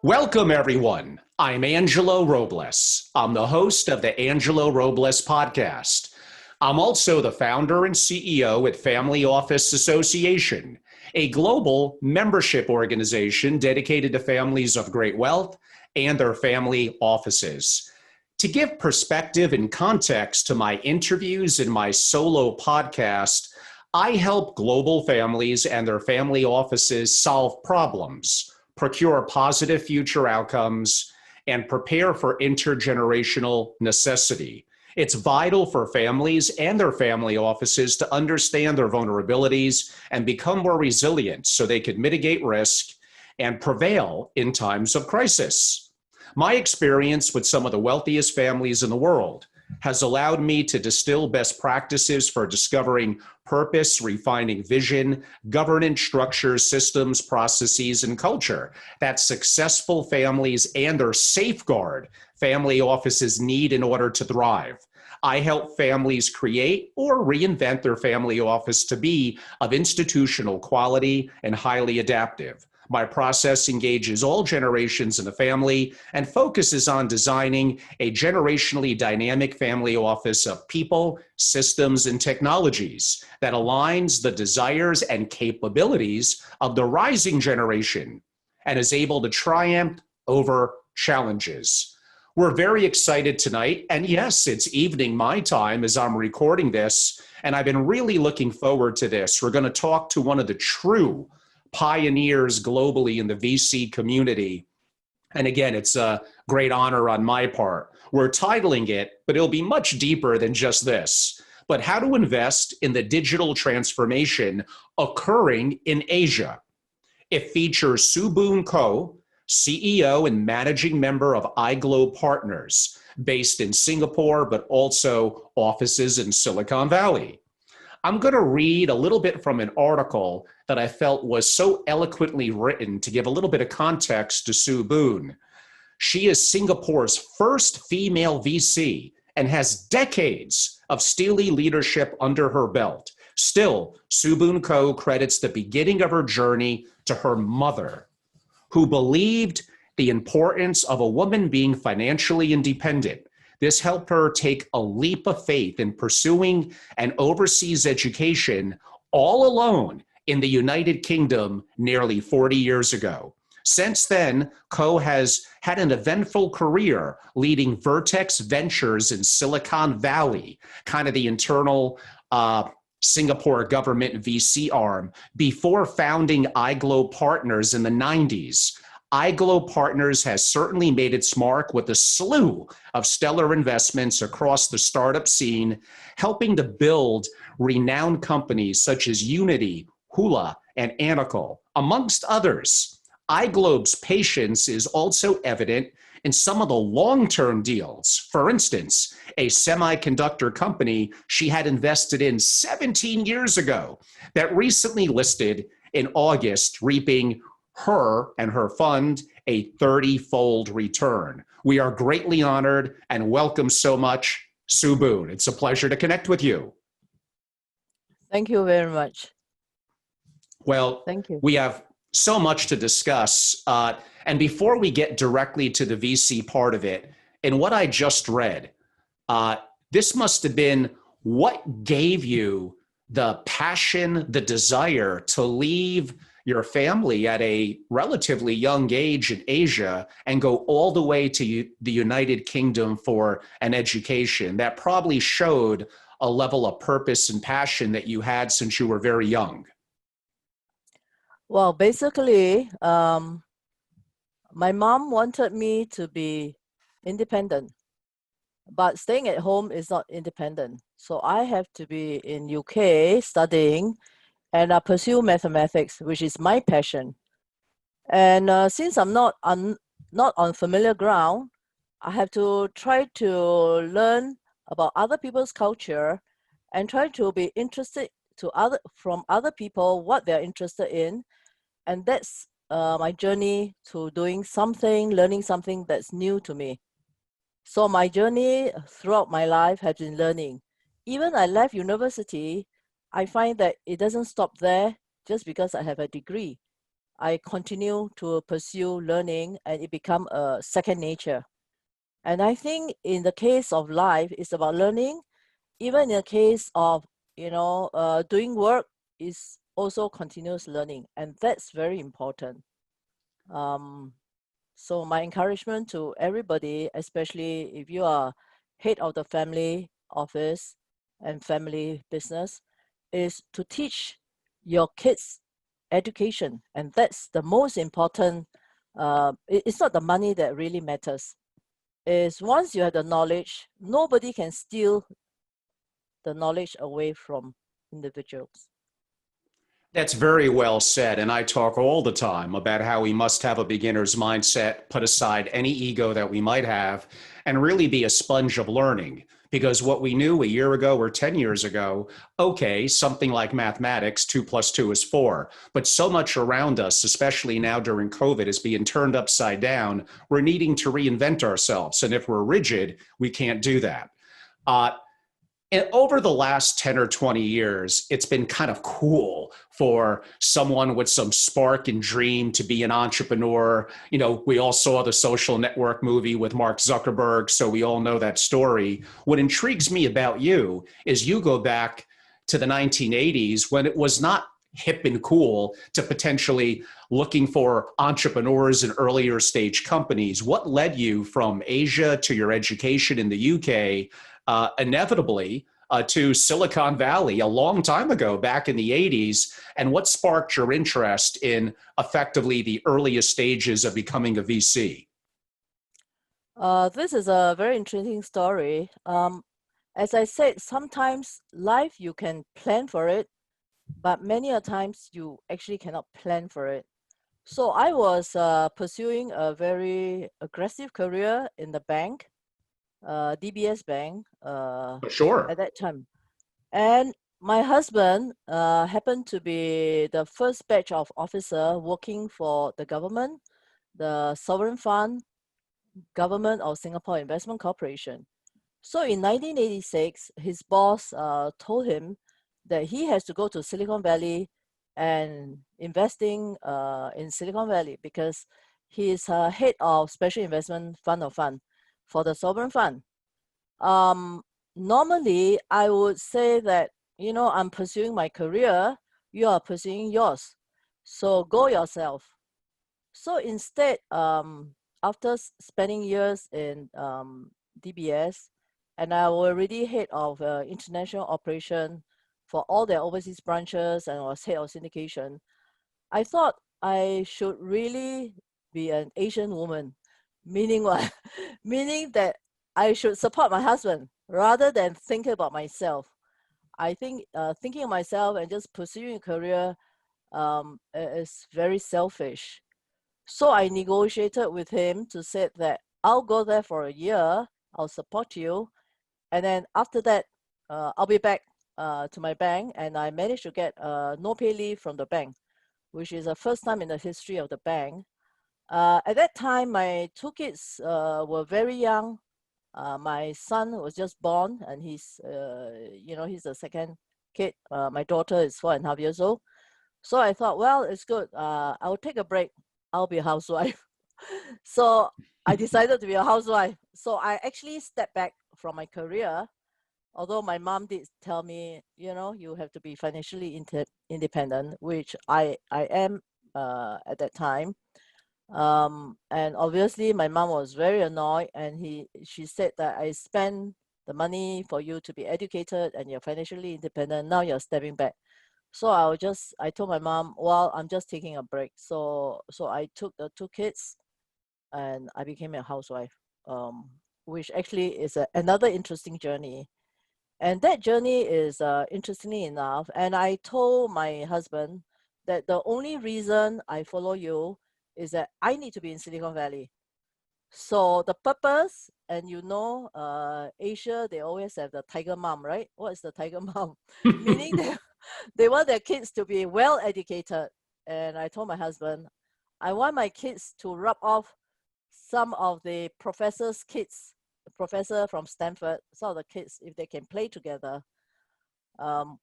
Welcome, everyone. I'm Angelo Robles. I'm the host of the Angelo Robles podcast. I'm also the founder and CEO at Family Office Association, a global membership organization dedicated to families of great wealth and their family offices. To give perspective and context to my interviews and my solo podcast, I help global families and their family offices solve problems, procure positive future outcomes, and prepare for intergenerational necessity. It's vital for families and their family offices to understand their vulnerabilities and become more resilient so they can mitigate risk and prevail in times of crisis. My experience with some of the wealthiest families in the world has allowed me to distill best practices for discovering purpose, refining vision, governance structures, systems, processes, and culture that successful families and their safeguard family offices need in order to thrive. I help families create or reinvent their family office to be of institutional quality and highly adaptive. My process engages all generations in the family and focuses on designing a generationally dynamic family office of people, systems, and technologies that aligns the desires and capabilities of the rising generation and is able to triumph over challenges. We're very excited tonight, and yes, it's evening my time as I'm recording this, and I've been really looking forward to this. We're going to talk to one of the true pioneers globally in the VC community. And again, it's a great honor on my part. We're titling it, but it'll be much deeper than just this. But how to invest in the digital transformation occurring in Asia. It features Boon, CEO and managing member of iGlobe Partners, based in Singapore, but also offices in Silicon Valley. I'm going to read a little bit from an article that I felt was so eloquently written to give a little bit of context to Boon. She is Singapore's first female VC and has decades of steely leadership under her belt. Still, Boon credits the beginning of her journey to her mother, who believed the importance of a woman being financially independent. This helped her take a leap of faith in pursuing an overseas education all alone in the United Kingdom nearly 40 years ago. Since then, Ko has had an eventful career leading Vertex Ventures in Silicon Valley, kind of the internal Singapore government VC arm, before founding iGlobe Partners in the 90s. iGlobe Partners has certainly made its mark with a slew of stellar investments across the startup scene, helping to build renowned companies such as Unity, Hula, and Anacle, amongst others. iGlobe's patience is also evident in some of the long-term deals. For instance, a semiconductor company she had invested in 17 years ago that recently listed in August, reaping her and her fund a 30-fold return. We are greatly honored and welcome so much, Boon. It's a pleasure to connect with you. Thank you very much. Well, thank you. We have so much to discuss. And before we get directly to the VC part of it, in what I just read, this must have been what gave you the passion, the desire to leave your family at a relatively young age in Asia and go all the way to the United Kingdom for an education. That probably showed a level of purpose and passion that you had since you were very young. Well, basically, my mom wanted me to be independent, but staying at home is not independent. So I have to be in UK studying, and I pursue mathematics, which is my passion. And since I'm not on familiar ground, I have to try to learn about other people's culture and try to be interested from other people what they're interested in. And that's my journey to doing something, learning something that's new to me. So my journey throughout my life has been learning. Even I left university, I find that it doesn't stop there just because I have a degree. I continue to pursue learning, and it become a second nature. And I think in the case of life, it's about learning. Even in the case of, doing work, is also continuous learning, and that's very important. Um, so my encouragement to everybody, especially if you are head of the family office and family business, is to teach your kids education, and that's the most important. It's not the money that really matters. Is once you have the knowledge, nobody can steal the knowledge away from individuals. That's very well said. And I talk all the time about how we must have a beginner's mindset, put aside any ego that we might have, and really be a sponge of learning. Because what we knew a year ago or 10 years ago, okay, something like mathematics, 2 plus 2 is 4. But so much around us, especially now during COVID, is being turned upside down. We're needing to reinvent ourselves. And if we're rigid, we can't do that. Uh, and over the last 10 or 20 years, it's been kind of cool for someone with some spark and dream to be an entrepreneur. We all saw the Social Network movie with Mark Zuckerberg, so we all know that story. What intrigues me about you is you go back to the 1980s when it was not hip and cool to potentially looking for entrepreneurs in earlier stage companies. What led you from Asia to your education in the UK, inevitably to Silicon Valley a long time ago, back in the 80s? And what sparked your interest in effectively the earliest stages of becoming a VC? This is a very interesting story. As I said, sometimes life you can plan for it, but many a times you actually cannot plan for it. So I was pursuing a very aggressive career in the bank, DBS Bank, Sure. at that time. And my husband happened to be the first batch of officer working for the government, the sovereign fund, government of Singapore Investment Corporation. So in 1986, his boss told him that he has to go to Silicon Valley and investing in Silicon Valley because he is head of special investment fund of fund for the sovereign fund. Normally, I would say that, I'm pursuing my career, you are pursuing yours. So go yourself. So instead, after spending years in DBS, and I was already head of international operation for all their overseas branches and was head of syndication, I thought I should really be an Asian woman, meaning what? Meaning that I should support my husband rather than think about myself. I think thinking of myself and just pursuing a career is very selfish. So I negotiated with him to say that I'll go there for a year, I'll support you, and then after that, I'll be back to my bank, and I managed to get no pay leave from the bank, which is the first time in the history of the bank. At that time, my two kids were very young. My son was just born, and he's the second kid. My daughter is 4.5 years old. So I thought, well, it's good. I'll take a break. I'll be a housewife. So I decided to be a housewife. So I actually stepped back from my career, although my mom did tell me, you have to be financially independent, which I am at that time. And obviously my mom was very annoyed, and she said that I spent the money for you to be educated and you're financially independent. Now you're stepping back. So I told my mom, well, I'm just taking a break. So I took the two kids and I became a housewife, which actually is another interesting journey. And that journey is interestingly enough. And I told my husband that the only reason I follow you is that I need to be in Silicon Valley. So the purpose, and Asia, they always have the tiger mom, right? What is the tiger mom? Meaning that they want their kids to be well educated. And I told my husband, I want my kids to rub off some of the professor's kids, the professor from Stanford, some of the kids, if they can play together,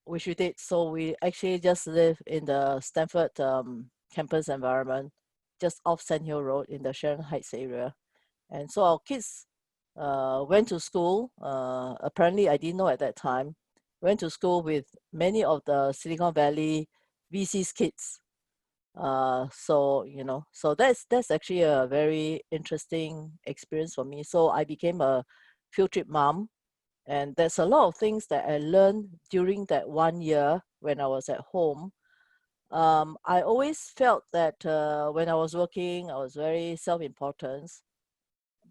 which we did. So we actually just live in the Stanford campus environment, just off Sand Hill Road in the Sharon Heights area. And so our kids went to school. Apparently, I didn't know at that time. Went to school with many of the Silicon Valley VC's kids. So that's actually a very interesting experience for me. So I became a field trip mom, and there's a lot of things that I learned during that 1 year when I was at home. I always felt that when I was working, I was very self-important.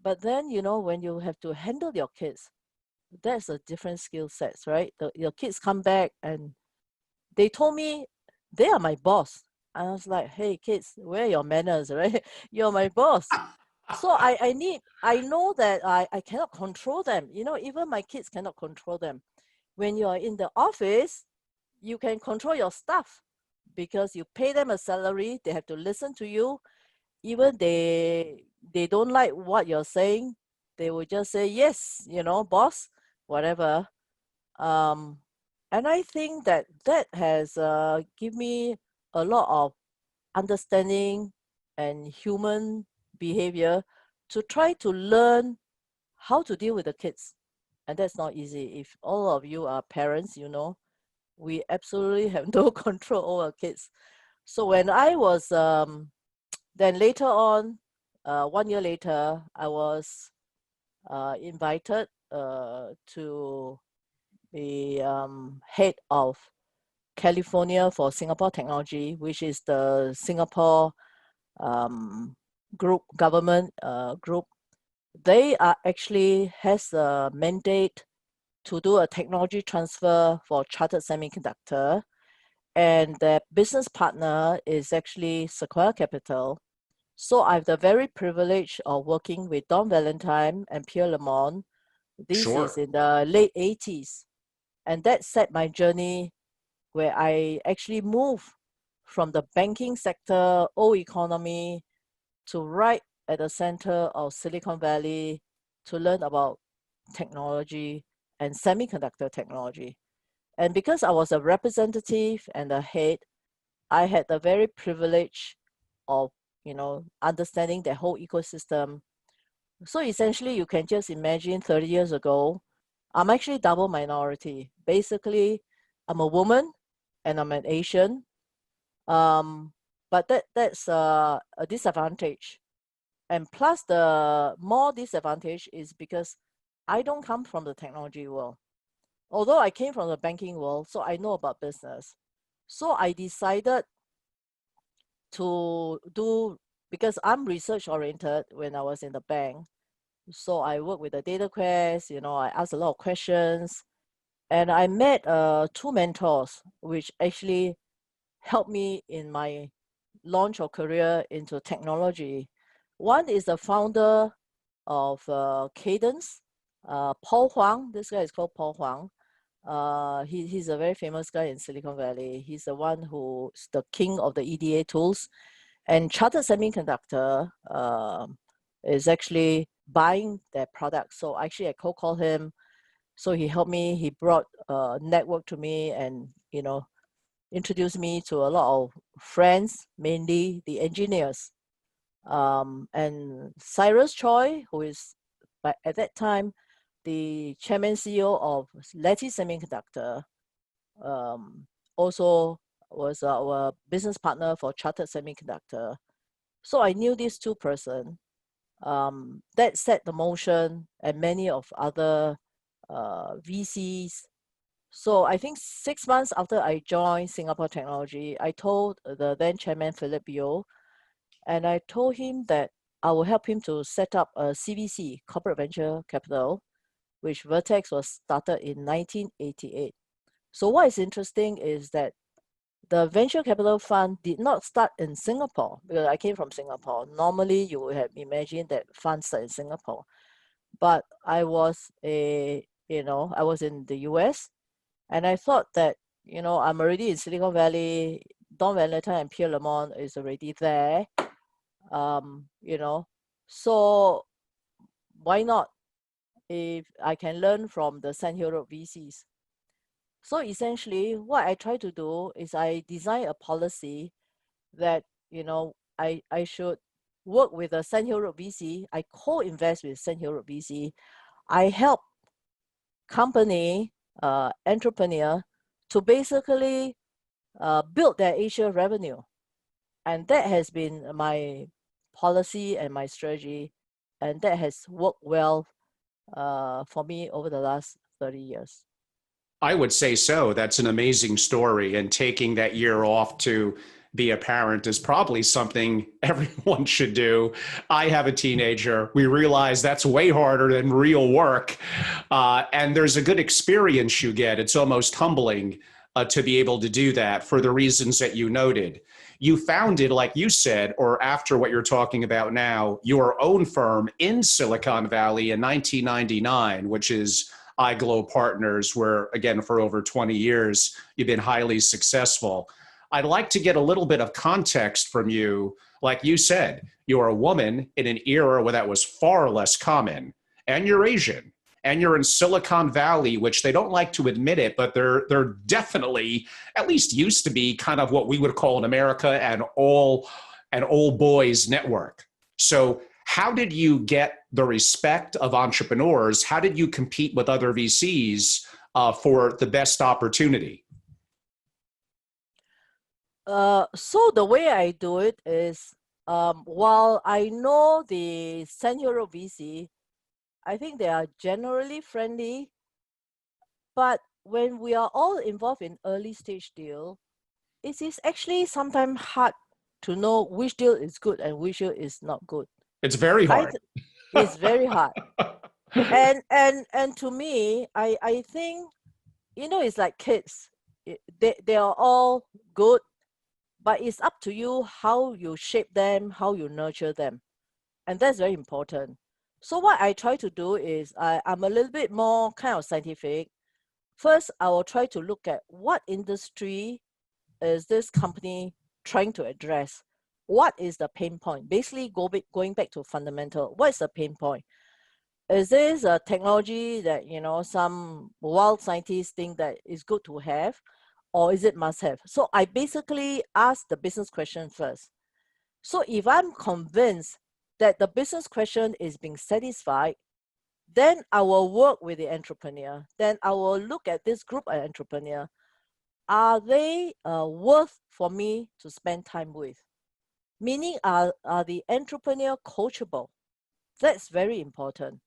But then, when you have to handle your kids, that's a different skill sets, right? Your kids come back and they told me they are my boss. I was like, hey kids, where are your manners, right? You're my boss. So I know that I cannot control them. Even my kids cannot control them. When you are in the office, you can control your staff because you pay them a salary, they have to listen to you. Even they don't like what you're saying, they will just say, yes, boss, whatever. And I think that has given me a lot of understanding and human behavior to try to learn how to deal with the kids. And that's not easy. If all of you are parents, we absolutely have no control over our kids. So when I was then later on, 1 year later, I was invited to be head of California for Singapore Technology, which is the Singapore government group. They are actually has a mandate to do a technology transfer for Chartered Semiconductor, and their business partner is actually Sequoia Capital. So I have the very privilege of working with Don Valentine and Pierre Lemon. This is Sure. in the late 80s. And that set my journey where I actually moved from the banking sector, old economy, to right at the center of Silicon Valley to learn about technology and semiconductor technology. And because I was a representative and a head, I had the very privilege of, understanding the whole ecosystem. So essentially, you can just imagine 30 years ago, I'm actually double minority. Basically, I'm a woman and I'm an Asian. But that's a disadvantage. And plus, the more disadvantage is because I don't come from the technology world. Although I came from the banking world, so I know about business. So I decided to do, because I'm research oriented when I was in the bank. So I work with the data quest, I asked a lot of questions. And I met two mentors, which actually helped me in my launch of career into technology. One is the founder of Cadence, Paul Huang. This guy is called Paul Huang. He's a very famous guy in Silicon Valley. He's the one who's the king of the EDA tools. And Chartered Semiconductor is actually buying their product. So actually I co-called him. So he helped me. He brought a network to me and, introduced me to a lot of friends, mainly the engineers. And Cyrus Choi, who is at that time the chairman CEO of Lattice Semiconductor, also was our business partner for Chartered Semiconductor. So I knew these two person. That set the motion, and many of other VCs. So I think 6 months after I joined Singapore Technology, I told the then chairman Philip Yeo, and I told him that I will help him to set up a CVC, Corporate Venture Capital, which Vertex was started in 1988. So what is interesting is that the venture capital fund did not start in Singapore, because I came from Singapore. Normally, you would have imagined that funds start in Singapore. But I was I was in the US, and I thought that, I'm already in Silicon Valley. Don Valentine and Pierre Lemon is already there. So why not if I can learn from the Sand Hill Road VCs? So essentially, what I try to do is I design a policy that I should work with a Sand Hill Road VC. I co-invest with Sand Hill Road VC. I help company entrepreneur to basically build their Asia revenue. And that has been my policy and my strategy. And that has worked well for me over the last 30 years. I would say so. That's an amazing story. And taking that year off to be a parent is probably something everyone should do. I have a teenager. We realize that's way harder than real work. And there's a good experience you get. It's almost humbling to be able to do that for the reasons that you noted. You founded, like you said, or after what you're talking about now, your own firm in Silicon Valley in 1999, which is iGlobe Partners, where, again, for over 20 years, you've been highly successful. I'd like to get a little bit of context from you. Like you said, you're a woman in an era where that was far less common, and you're Asian, and you're in Silicon Valley, which they don't like to admit it, but they're definitely, at least used to be, kind of what we would call in America an old boys network. So how did you get the respect of entrepreneurs? How did you compete with other VCs for the best opportunity? So the way I do it is, while I know the Sand Hill Road VC, I think they are generally friendly, but when we are all involved in early stage deal, it is actually sometimes hard to know which deal is good and which deal is not good. It's very hard. It's very hard. And to me, I think, it's like kids. They are all good, but it's up to you how you shape them, how you nurture them. And that's very important. So what I try to do is I'm a little bit more kind of scientific. First, I will try to look at what industry is this company trying to address. What is the pain point? Basically, going back to fundamental. What is the pain point? Is this a technology that, some wild scientists think that is good to have, or is it must have? So I basically ask the business question first. So if I'm convinced that the business question is being satisfied, then I will work with the entrepreneur. Then I will look at this group of entrepreneur. Are they worth for me to spend time with? Meaning, are the entrepreneur coachable? That's very important.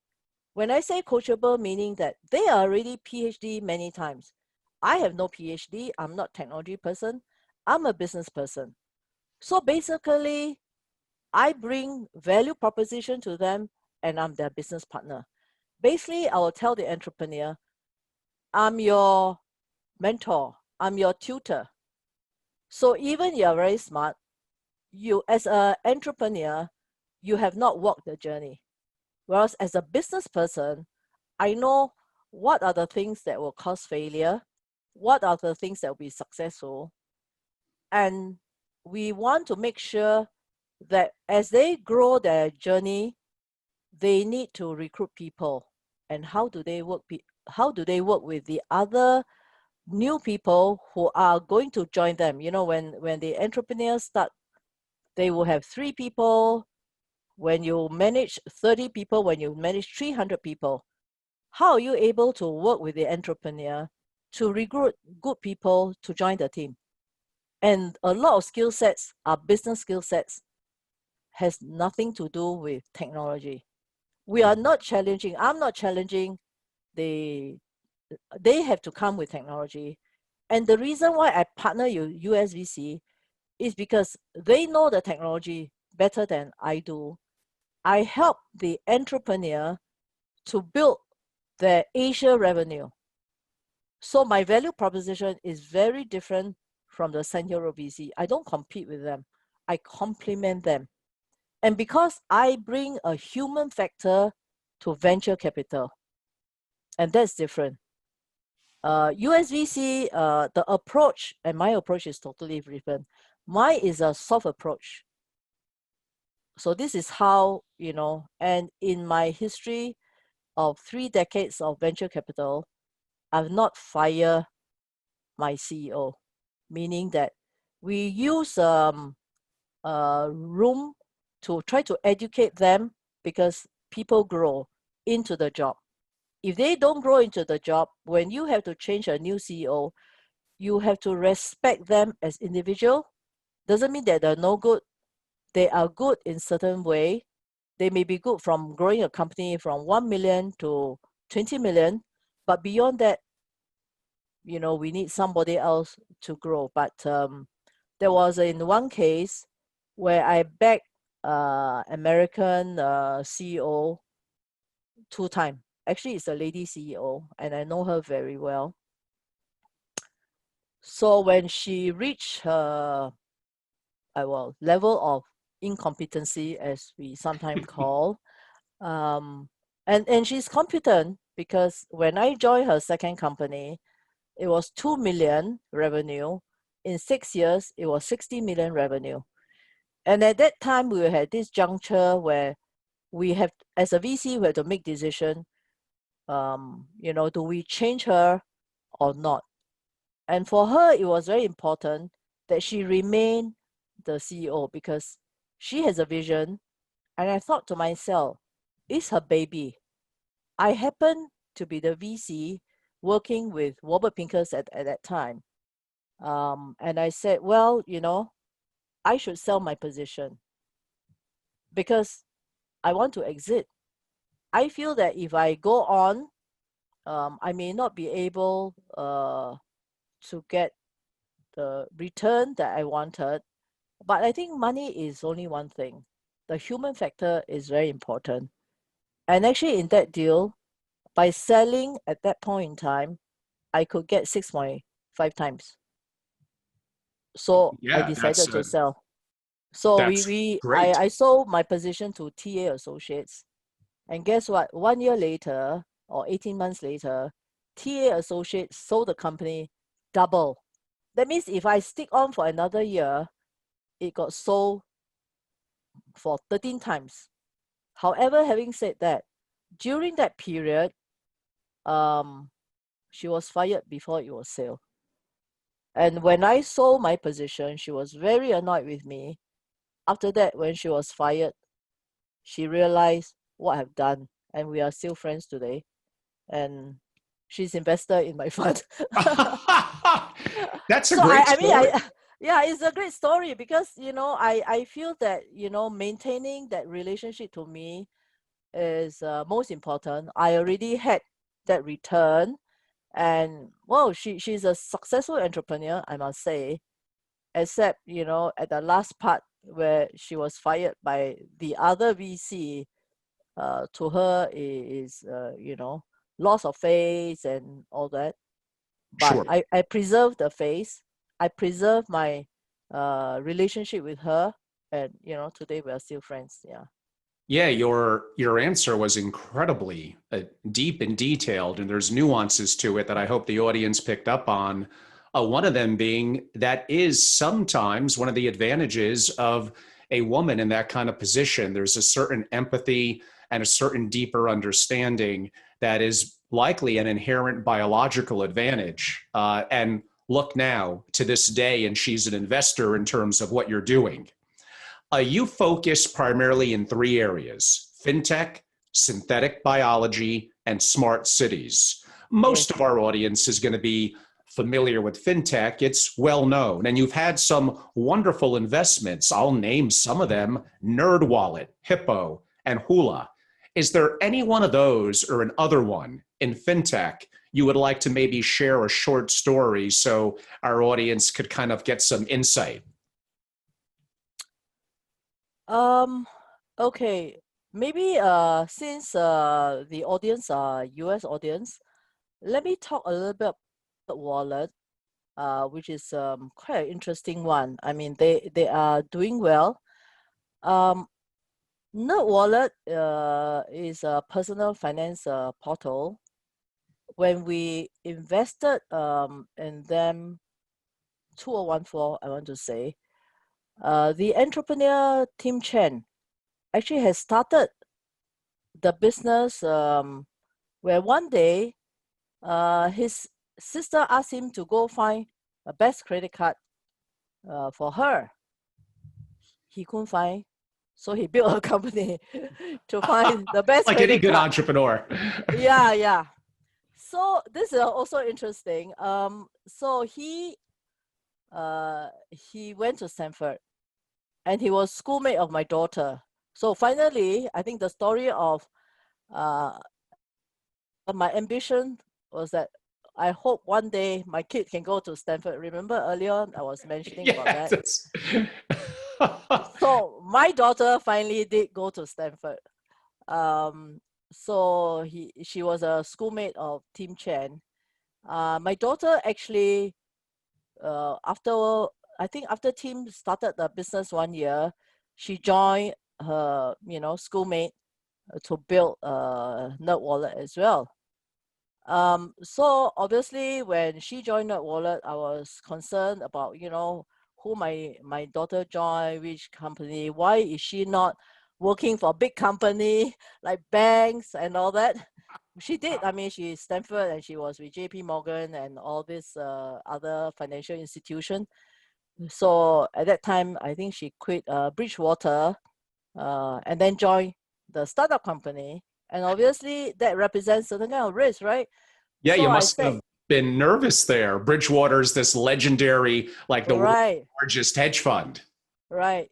When I say coachable, meaning that they are already PhD many times. I have no PhD. I'm not technology person. I'm a business person. So basically, I bring value proposition to them and I'm their business partner. Basically, I will tell the entrepreneur, I'm your mentor, I'm your tutor. So even you're very smart, you as an entrepreneur, you have not walked the journey. Whereas as a business person, I know what are the things that will cause failure, what are the things that will be successful. And we want to make sure that as they grow their journey, they need to recruit people. And how do they work with the other new people who are going to join them? When the entrepreneurs start, they will have 3 people. When you manage 30 people, when you manage 300 people, how are you able to work with the entrepreneur to recruit good people to join the team? And a lot of skill sets are business skill sets, has nothing to do with technology. We are not challenging, I'm not challenging they have to come with technology. And the reason why I partner USVC is because they know the technology better than I do. I help the entrepreneur to build their Asia revenue. So my value proposition is very different from the Sand Hill Road VC. I don't compete with them. I complement them. And because I bring a human factor to venture capital, and that's different. USVC, the approach and my approach is totally different. Mine is a soft approach. So this is how, and in my history of 3 decades of venture capital, I've not fired my CEO, meaning that we use room to try to educate them, because people grow into the job. If they don't grow into the job, when you have to change a new CEO, you have to respect them as individual. Doesn't mean that they're no good. They are good in certain way. They may be good from growing a company from 1 million to 20 million, but beyond that, we need somebody else to grow. But there was in one case where I backed American CEO 2 times. Actually, it's a lady CEO, and I know her very well. So when she reached her level of incompetency, as we sometimes call, and she's competent, because when I joined her second company, it was 2 million revenue. In 6 years, it was 60 million revenue. And at that time, we had this juncture where we have, as a VC, we have to make decision, do we change her or not? And for her, it was very important that she remain the CEO, because she has a vision. And I thought to myself, it's her baby. I happen to be the VC working with Robert Pincus at that time. And I said, well, I should sell my position, because I want to exit. I feel that if I go on, I may not be able to get the return that I wanted. But I think money is only one thing. The human factor is very important. And actually, in that deal, by selling at that point in time, I could get 6.5 times. So I decided to sell. So I sold my position to TA Associates. And guess what? 1 year later, or 18 months later, TA Associates sold the company double. That means if I stick on for another year, it got sold for 13 times. However, having said that, during that period, she was fired before it was sold. And when I sold my position, she was very annoyed with me. After that, when she was fired, she realized what I've done, and we are still friends today. And she's invested in my fund. That's a great story. Yeah, it's a great story, because I feel that maintaining that relationship to me is most important. I already had that return, and well, she's a successful entrepreneur, I must say, except at the last part where she was fired by the other VC. To her is loss of face and all that. But Sure. I preserved the face. I preserved my relationship with her, and today we are still friends. Yeah. Yeah, your answer was incredibly deep and detailed, and there's nuances to it that I hope the audience picked up on. One of them being that is sometimes one of the advantages of a woman in that kind of position. There's a certain empathy and a certain deeper understanding that is likely an inherent biological advantage. And look now to this day, and she's an investor in terms of what you're doing. You focus primarily in 3 areas: fintech, synthetic biology, and smart cities. Most of our audience is going to be familiar with fintech. It's well known, and you've had some wonderful investments. I'll name some of them: NerdWallet, Hippo, and Hula. Is there any one of those or an other one in fintech you would like to maybe share a short story so our audience could kind of get some insight? Okay. Maybe since the audience are US audience, let me talk a little bit about Wallet, which is quite an interesting one. I mean, they are doing well. NerdWallet is a personal finance portal. When we invested in them 2014, I want to say, the entrepreneur Tim Chen actually has started the business where one day his sister asked him to go find a best credit card for her. he couldn't find, so he built a company to find the best Like any credit good card. entrepreneur. Yeah, yeah. So this is also interesting. So he went to Stanford, and he was schoolmate of my daughter. So finally, I think the story of my ambition was that I hope one day my kid can go to Stanford. Remember earlier I was mentioning about Yeah, that. that's So my daughter finally did go to Stanford. Um, so she was a schoolmate of Tim Chen. My daughter actually, after I think after Tim started the business 1 year, she joined her schoolmate to build a Nerd Wallet as well. So obviously when she joined Nerd Wallet, I was concerned about who my daughter joined, which company, why is she not working for a big company like banks and all that. She did. I mean, she's Stanford and she was with JP Morgan and all this other financial institution. So at that time, I think she quit Bridgewater and then joined the startup company. And obviously that represents certain kind of risk, right? yeah, So you I must said, have been nervous there. Bridgewater's this legendary, like the world's right, largest hedge fund. right.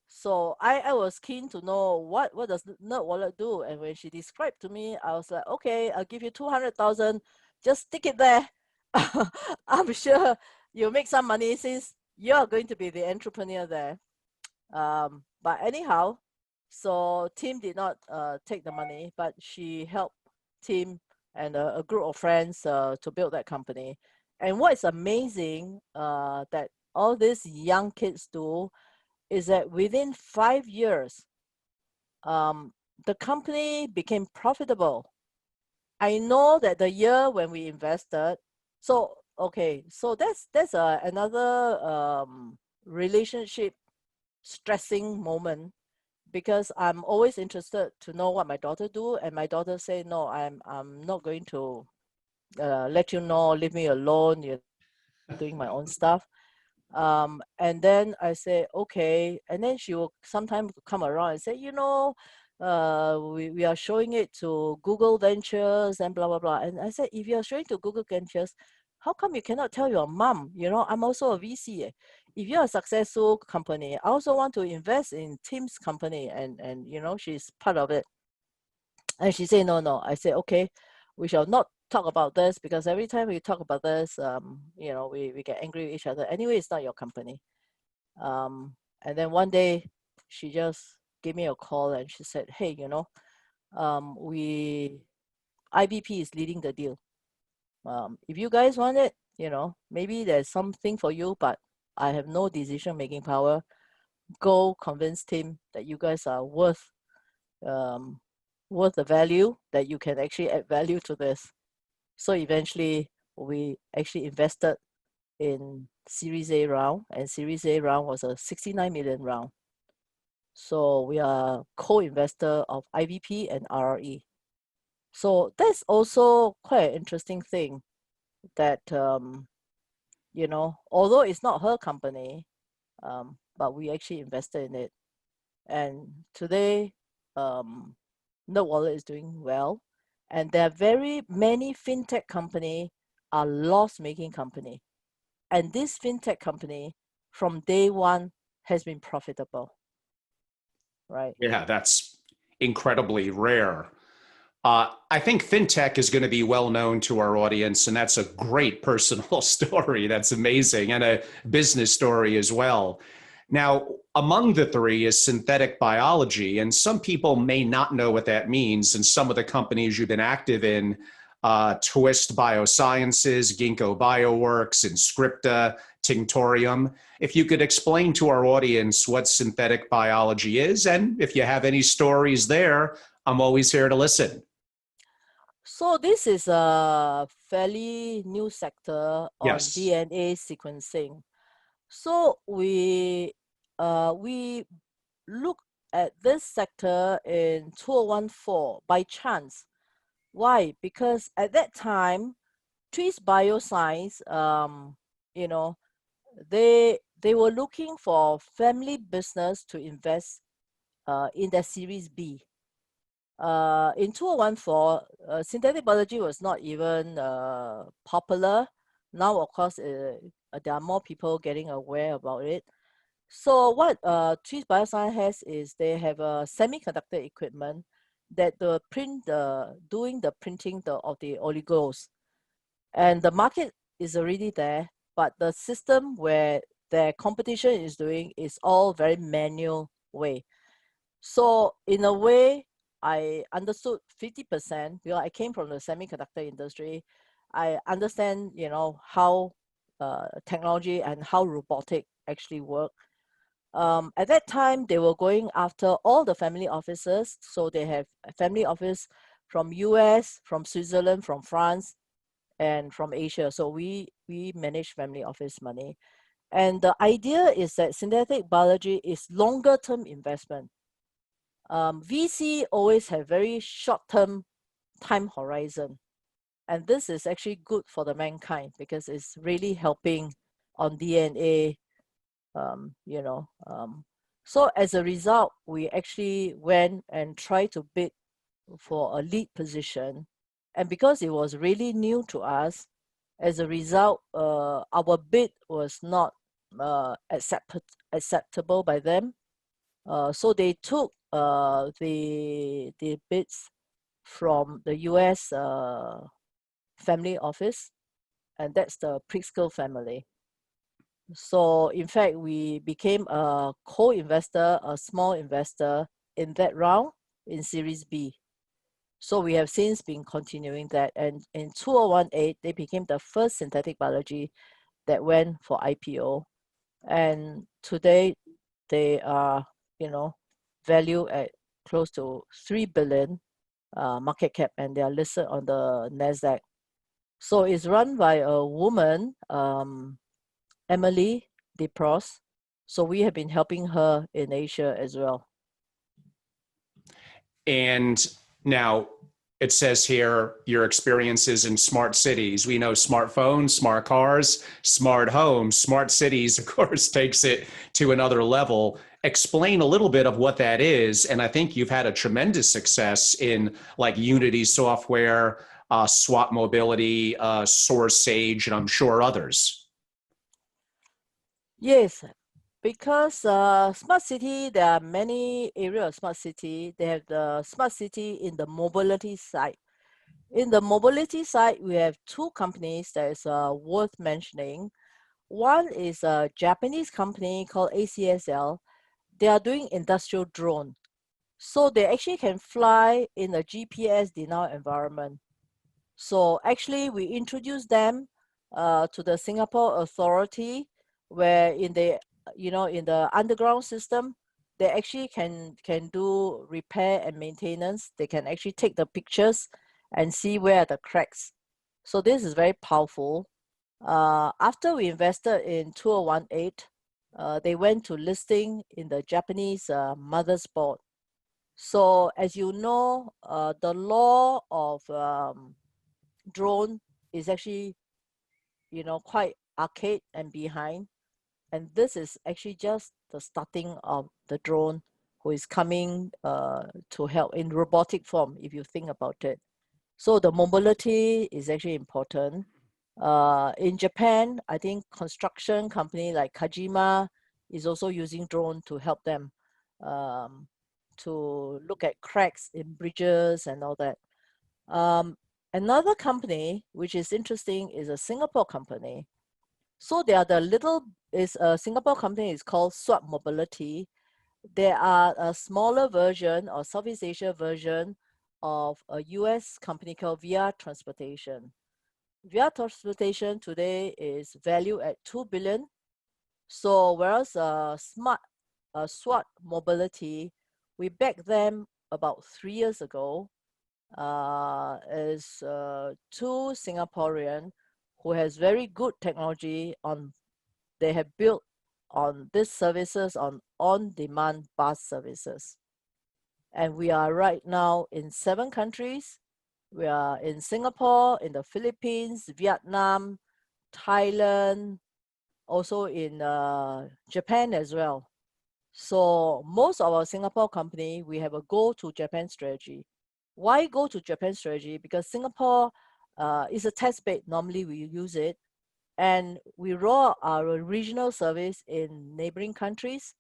So I was keen to know what does Nerd Wallet do. And when she described to me, I was like, okay, I'll give you 200,000. Just stick it there. I'm sure you'll make some money since you're going to be the entrepreneur there. But anyhow, so Tim did not take the money, but she helped Tim and a group of friends to build that company. And what is amazing that all these young kids do is that within 5 years, the company became profitable. I know that the year when we invested, so okay, so that's another relationship stressing moment, because I'm always interested to know what my daughter do, and my daughter say, no, I'm not going to let you know, leave me alone, you're doing my own stuff. And then I say, okay. And then she will sometimes come around and say, we are showing it to Google Ventures and blah, blah, blah. And I said, if you're showing to Google Ventures, how come you cannot tell your mom? I'm also a VC. If you're a successful company, I also want to invest in Tim's company, and she's part of it. And she said, no, no. I said, okay, we shall not talk about this, because every time we talk about this, we get angry with each other. Anyway, it's not your company. And then one day she just gave me a call and she said, hey, IBP is leading the deal. If you guys want it, maybe there's something for you, but I have no decision-making power. Go convince Tim that you guys are worth the value, that you can actually add value to this. So eventually we actually invested in Series A round, and Series A round was a 69 million round. So we are co-investor of IVP and RRE. So that's also quite an interesting thing, that although it's not her company, but we actually invested in it. And today, Nerd Wallet is doing well, and there are very many fintech company are loss-making company, and this fintech company from day one has been profitable, right? Yeah, that's incredibly rare. I think fintech is going to be well known to our audience, and that's a great personal story. That's amazing, and a business story as well. Now, among the three is synthetic biology, and some people may not know what that means. And some of the companies you've been active in, Twist Biosciences, Ginkgo Bioworks, Inscripta, Tinctorium. If you could explain to our audience what synthetic biology is, and if you have any stories there, I'm always here to listen. So this is a fairly new sector on Yes. DNA sequencing. So we look at this sector in 2014 by chance. Why? Because at that time, Twist Bioscience, you know, they they were looking for family business to invest in their Series B. In 2014, synthetic biology was not even popular. Now, of course, there are more people getting aware about it. So what Trees Bioscience has is they have a semiconductor equipment that doing the printing of the oligos. And the market is already there, but the system where their competition is doing is all very manual way. So in a way, I understood 50% because I came from the semiconductor industry. I understand, how technology and how robotic actually work. At that time, they were going after all the family offices. So they have a family office from US, from Switzerland, from France, and from Asia. So we manage family office money. And the idea is that synthetic biology is longer term investment. VC always have very short-term time horizon. And this is actually good for the mankind because it's really helping on DNA, So as a result, we actually went and tried to bid for a lead position. And because it was really new to us, as a result, our bid was not acceptable by them. So they took the bids from the US family office, and that's the Pritzker family. So in fact, we became a co-investor, a small investor in that round in Series B. So we have since been continuing that, and in 2018, they became the first synthetic biology that went for IPO. And today they are, valued at close to 3 billion market cap, and they are listed on the NASDAQ. So it's run by a woman, Emily DePros. So we have been helping her in Asia as well. And now it says here your experiences in smart cities. We know smartphones, smart cars, smart homes, smart cities, of course, takes it to another level. Explain a little bit of what that is. And I think you've had a tremendous success in like Unity software, SWAT Mobility, Source Sage, and I'm sure others. Yes, because smart city, there are many areas of smart city. They have the smart city in the mobility side. In the mobility side, we have two companies that is worth mentioning. One is a Japanese company called ACSL. They are doing industrial drone. So they actually can fly in a GPS denied environment. So actually we introduced them to the Singapore authority, where in the underground system, they actually can do repair and maintenance. They can actually take the pictures and see where are the cracks. So this is very powerful. After we invested in 2018, they went to listing in the Japanese Mothers Board. So as you know, the law of drone is actually, quite archaic and behind. And this is actually just the starting of the drone who is coming to help in robotic form, if you think about it. So the mobility is actually important. In Japan, I think construction company like Kajima is also using drone to help them to look at cracks in bridges and all that. Another company, which is interesting, is a Singapore company. So they are a Singapore company is called SWAT Mobility. They are a smaller version or Southeast Asia version of a US company called VR Transportation. VR Transportation today is valued at 2 billion. So whereas SWAT Mobility, we backed them about 3 years ago, is two Singaporean who has very good technology they have built on these services on on-demand bus services. And we are right now in 7 countries. We are in Singapore, in the Philippines, Vietnam, Thailand, also in Japan as well. So most of our Singapore company, we have a go to Japan strategy. Why go to Japan strategy? Because Singapore is a test bed. Normally we use it. And we roll out our regional service in neighboring countries.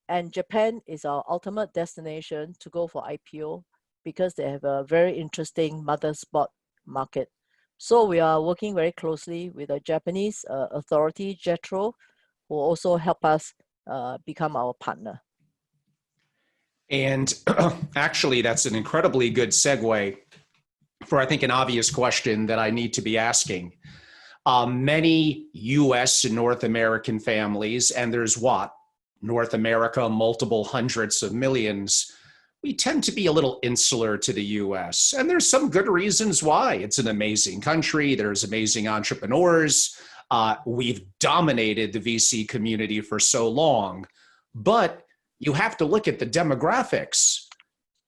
And Japan is our ultimate destination to go for IPO because they have a very interesting mother spot market. So we are working very closely with a Japanese authority, JETRO, who also help us become our partner. And actually, that's an incredibly good segue for, I think, an obvious question that I need to be asking. Many US and North American families, and there's what? North America, multiple hundreds of millions, we tend to be a little insular to the US. And there's some good reasons why. It's an amazing country, there's amazing entrepreneurs. We've dominated the VC community for so long. But you have to look at the demographics.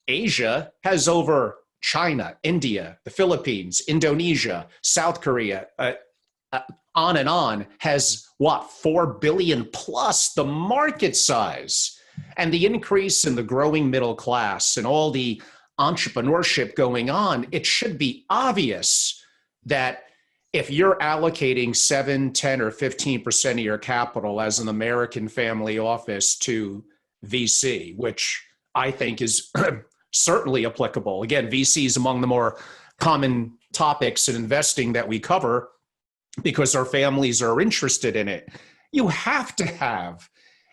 Asia has over China, India, the Philippines, Indonesia, South Korea, on and on, has what, 4 billion plus the market size. And the increase in the growing middle class and all the entrepreneurship going on, it should be obvious that if you're allocating 7, 10, or 15% of your capital as an American family office to VC, which I think is certainly applicable. Again, VC is among the more common topics in investing that we cover because our families are interested in it. You have to have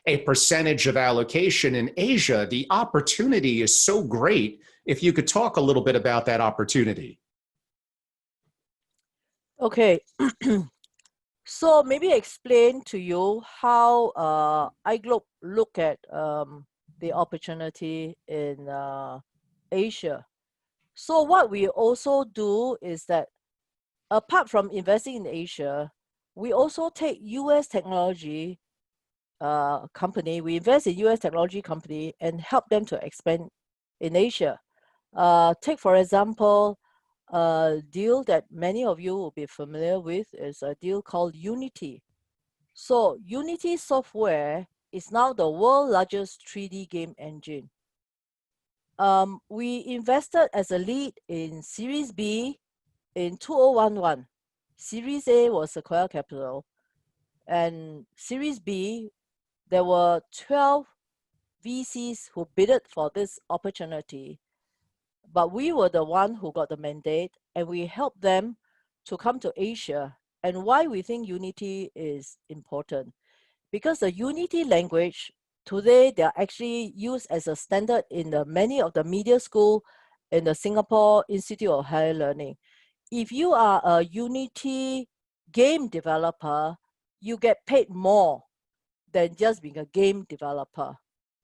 a percentage of allocation in Asia. The opportunity is so great. If you could talk a little bit about that opportunity. Okay. So maybe explain to you how iGlobe look at the opportunity in Asia. So what we also do is that apart from investing in Asia, we also take US technology company, we invest in US technology company and help them to expand in Asia. Take for example, a deal that many of you will be familiar with is a deal called Unity. So Unity software is now the world's largest 3D game engine. We invested as a lead in Series B in 2011. Series A was Sequoia Capital, and Series B, there were 12 VCs who bidded for this opportunity. But we were the one who got the mandate, and we helped them to come to Asia. And why we think Unity is important? Because the Unity language, today they are actually used as a standard in many of the media school in the Singapore Institute of Higher Learning. If you are a Unity game developer, you get paid more than just being a game developer,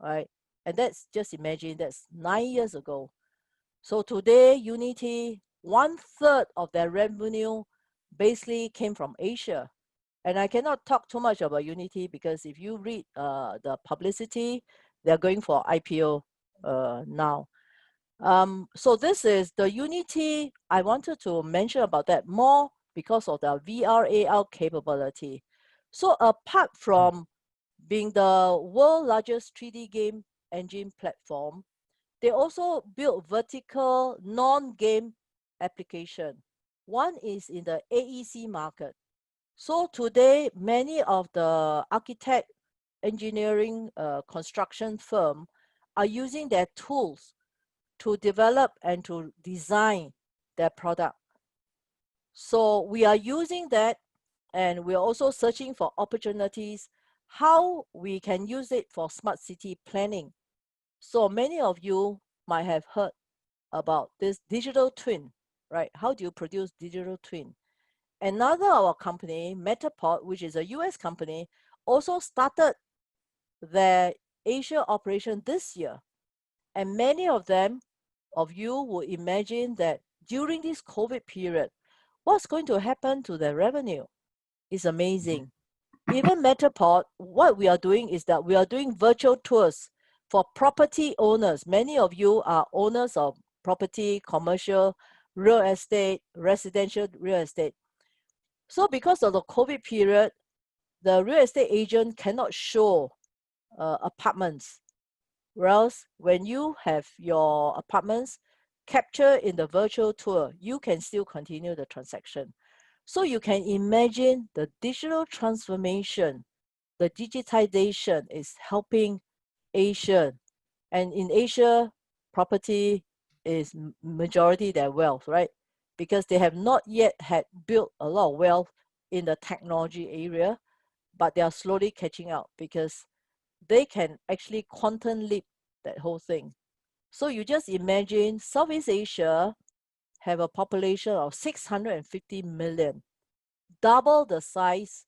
right? And that's, just imagine, that's 9 years ago. So today, Unity, 1/3 of their revenue basically came from Asia. And I cannot talk too much about Unity because if you read the publicity, they're going for IPO now. So this is the Unity. I wanted to mention about that more because of the VR AR capability. So apart from being the world's largest 3D game engine platform, they also build vertical non-game application. One is in the AEC market. So today, many of the architect, engineering, construction firm are using their tools to develop and to design their product. So we are using that, and we are also searching for opportunities, how we can use it for smart city planning. So many of you might have heard about this digital twin, right? How do you produce digital twin? Another our company, Metapod, which is a US company, also started their Asia operation this year. And many of you will imagine that during this COVID period, what's going to happen to their revenue is amazing. Even Metapod, what we are doing is that we are doing virtual tours for property owners. Many of you are owners of property, commercial, real estate, residential real estate. So because of the COVID period, the real estate agent cannot show apartments. Whereas when you have your apartments captured in the virtual tour, you can still continue the transaction. So you can imagine the digital transformation, the digitization is helping Asia. And in Asia, property is majority their wealth, right? Because they have not yet had built a lot of wealth in the technology area, but they are slowly catching up because they can actually quantum leap that whole thing. So you just imagine Southeast Asia have a population of 650 million, double the size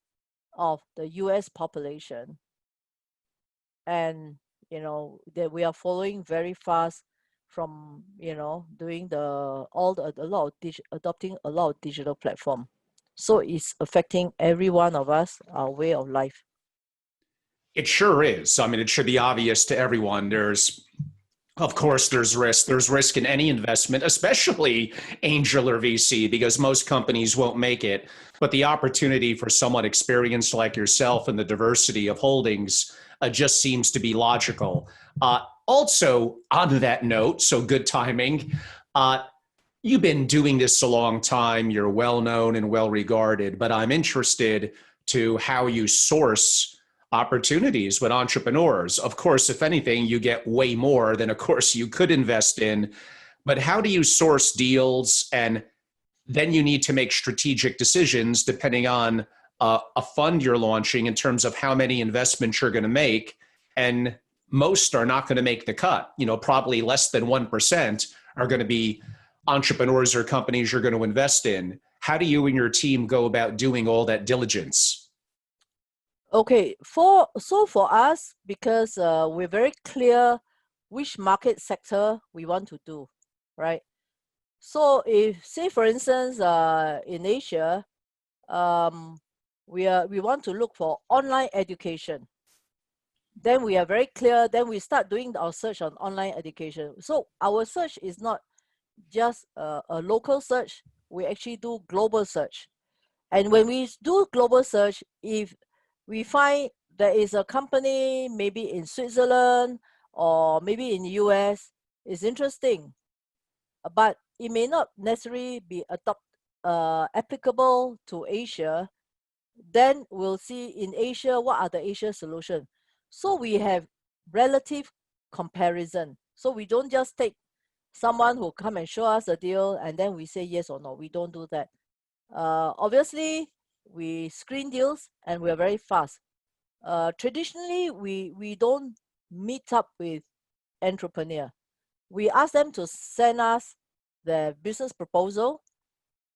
of the US population. And that we are following very fast from doing adopting a lot of digital platform. So it's affecting every one of us, our way of life. It sure is. I mean, it should be obvious to everyone. Of course, there's risk. There's risk in any investment, especially angel or VC, because most companies won't make it. But the opportunity for someone experienced like yourself and the diversity of holdings just seems to be logical. Also, on that note, so good timing, you've been doing this a long time. You're well known and well regarded, but I'm interested to how you source opportunities with entrepreneurs. Of course, if anything, you get way more than, of course, you could invest in. But how do you source deals? And then you need to make strategic decisions depending on a fund you're launching in terms of how many investments you're going to make. And most are not going to make the cut. Probably less than 1% are going to be entrepreneurs or companies you're going to invest in. How do you and your team go about doing all that diligence? Okay, for us, because we're very clear which market sector we want to do, right? So if, say for instance, in Asia, we want to look for online education, then we are very clear, then we start doing our search on online education. So our search is not just a local search, we actually do global search. And when we do global search, if we find there is a company maybe in Switzerland or maybe in the US, is interesting, but it may not necessarily be applicable to Asia, then we'll see in Asia, what are the Asia solutions. So we have relative comparison. So we don't just take someone who come and show us a deal and then we say yes or no. We don't do that. Obviously, we screen deals and we're very fast. Traditionally, we don't meet up with entrepreneur. We ask them to send us their business proposal,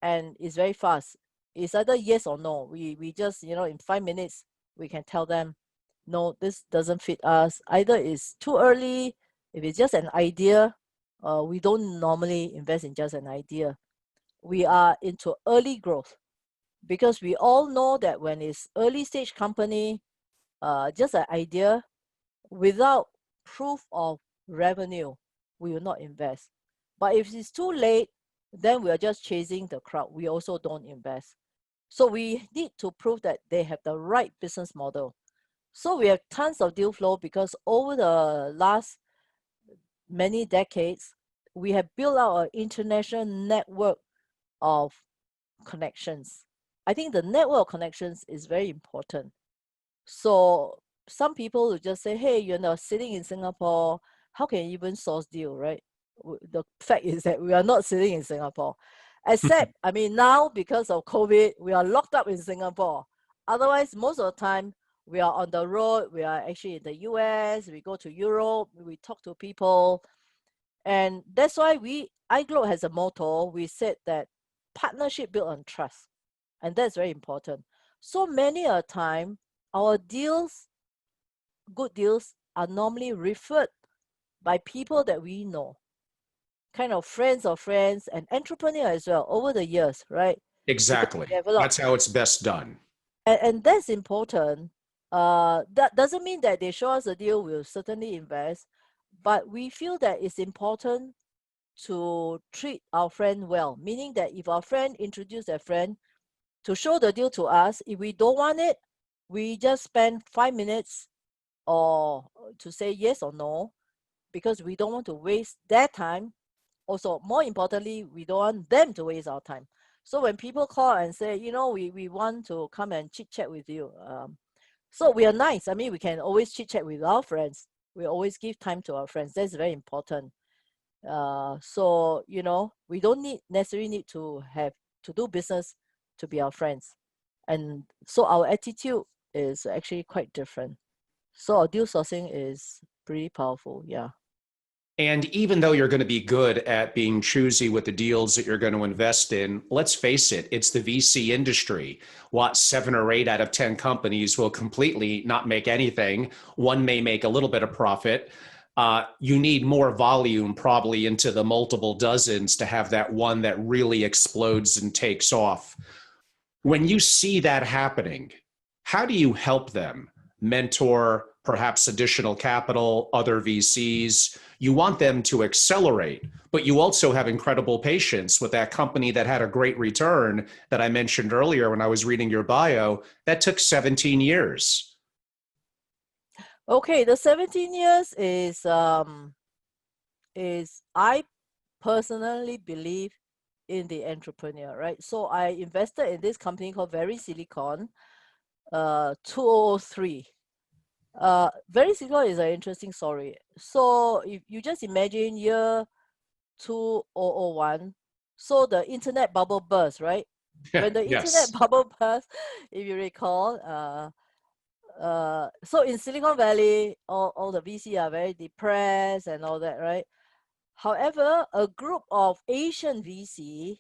and it's very fast. It's either yes or no. We just, in 5 minutes, we can tell them, no, this doesn't fit us. Either it's too early, if it's just an idea, we don't normally invest in just an idea. We are into early growth because we all know that when it's early stage company, just an idea without proof of revenue, we will not invest. But if it's too late, then we are just chasing the crowd. We also don't invest. So we need to prove that they have the right business model. So we have tons of deal flow because over the last many decades, we have built out an international network of connections. I think the network of connections is very important. So some people will just say, hey, sitting in Singapore, how can you even source deal, right? The fact is that we are not sitting in Singapore. Except, now because of COVID, we are locked up in Singapore. Otherwise, most of the time, we are on the road. We are actually in the US. We go to Europe. We talk to people. And that's why iGlobe has a motto. We said that partnership built on trust. And that's very important. So many a time, our deals, good deals, are normally referred by people that we know, kind of friends of friends and entrepreneur as well over the years, right? Exactly. That's how it's best done. And that's important. That doesn't mean that they show us a deal, we'll certainly invest, but we feel that it's important to treat our friend well, meaning that if our friend introduce their friend to show the deal to us, if we don't want it, we just spend 5 minutes or to say yes or no, because we don't want to waste their time. Also, more importantly, we don't want them to waste our time. So when people call and say, we want to come and chit chat with you, so we are nice. I mean, we can always chit chat with our friends. We always give time to our friends. That's very important. So we don't necessarily need to have to do business to be our friends, and so our attitude is actually quite different. So our deal sourcing is pretty powerful. Yeah. And even though you're going to be good at being choosy with the deals that you're going to invest in, let's face it, it's the VC industry. What, 7 or 8 out of 10 companies will completely not make anything. One may make a little bit of profit. You need more volume, probably into the multiple dozens, to have that one that really explodes and takes off. When you see that happening, how do you help them mentor, perhaps additional capital, other VCs? You want them to accelerate, but you also have incredible patience with that company that had a great return that I mentioned earlier when I was reading your bio. That took 17 years. Okay, the 17 years is I personally believe in the entrepreneur, right? So I invested in this company called Very Silicon, 2003. Very Silicon is an interesting story. So if you just imagine year 2001, so the internet bubble burst, right? When the internet Yes. bubble burst, if you recall, so in Silicon Valley, all the VC are very depressed and all that, right? However, a group of Asian VC,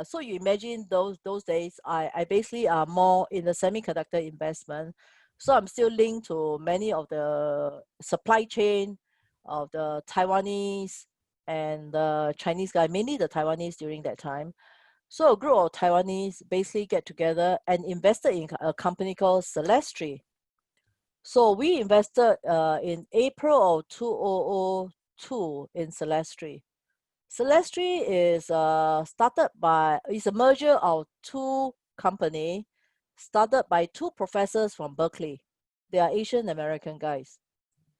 so you imagine those days, I basically are more in the semiconductor investment. So I'm still linked to many of the supply chain of the Taiwanese and the Chinese guy, mainly the Taiwanese during that time. So a group of Taiwanese basically get together and invested in a company called Celestri. So we invested in April of 2002 in Celestri. Celestri is is a merger of two company started by two professors from Berkeley. They are Asian American guys.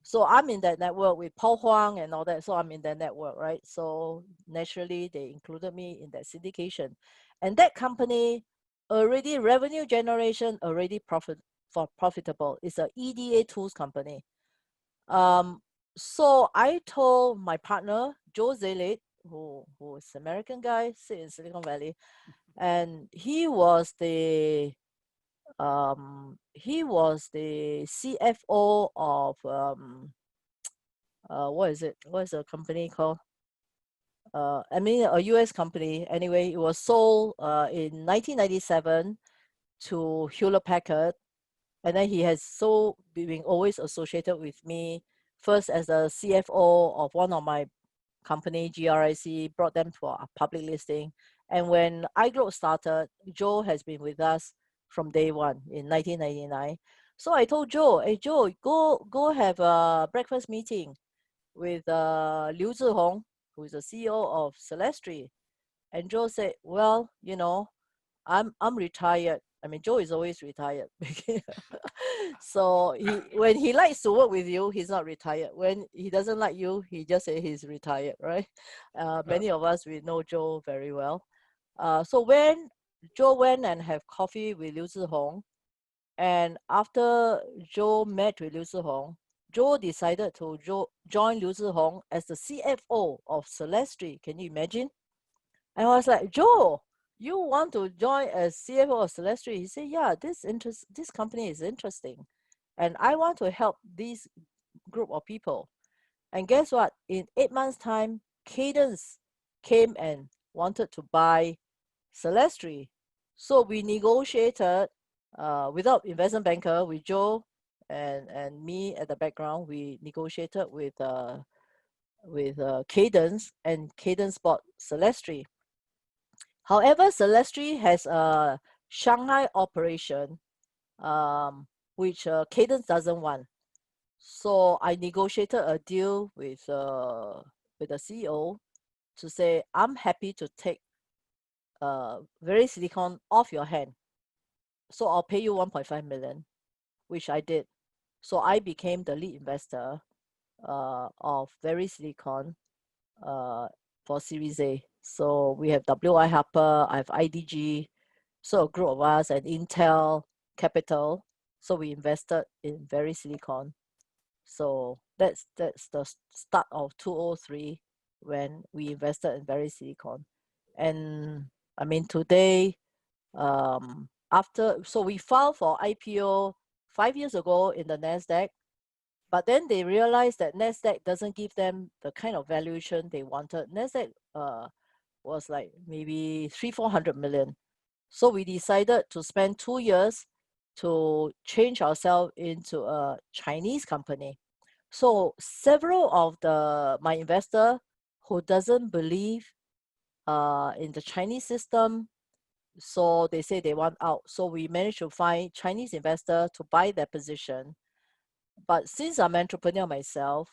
So I'm in that network with Paul Huang and all that. So I'm in that network, right? So naturally they included me in that syndication. And that company already revenue generation already profitable. It's a EDA tools company. So I told my partner, Joe Zalit, who is American guy, sit in Silicon Valley, and he was the CFO of what is it? What is the company called? I mean a US company. Anyway, it was sold in 1997 to Hewlett Packard, and then he has been always associated with me. First as the CFO of one of my company, GRIC, brought them for a public listing. And when iGlobe started, Joe has been with us from day one in 1999. So I told Joe, hey Joe, go have a breakfast meeting with Liu Zihong, who is the CEO of Celestri. And Joe said, well, I'm retired. I mean, Joe is always retired. So when he likes to work with you, he's not retired. When he doesn't like you, he just say he's retired, right? Many of us, we know Joe very well. So when Joe went and have coffee with Liu Zihong, and after Joe met with Liu Zihong, Joe decided to join Liu Zihong as the CFO of Celestri. Can you imagine? And I was like, Joe, you want to join as CFO of Celestri? He said, yeah, this company is interesting. And I want to help this group of people. And guess what? In 8 months' time, Cadence came and wanted to buy Celestri. So we negotiated without investment banker, with Joe and me at the background. We negotiated with Cadence, and Cadence bought Celestri. However, Celestri has a Shanghai operation, which Cadence doesn't want. So I negotiated a deal with the CEO to say, I'm happy to take Very Silicon off your hand. So I'll pay you 1.5 million. which I did. So I became the lead investor of Very Silicon for Series A. So we have WI Harper, I have IDG, so a group of us, and Intel Capital. So we invested in Very Silicon. So that's the start of 2003 when we invested in Very Silicon. And I mean, today, so we filed for IPO 5 years ago in the NASDAQ, but then they realized that NASDAQ doesn't give them the kind of valuation they wanted. NASDAQ was like maybe 400 million. So we decided to spend 2 years to change ourselves into a Chinese company. So several of my investor who doesn't believe in the Chinese system, so they say they want out. So we managed to find Chinese investor to buy their position. But since I'm an entrepreneur myself,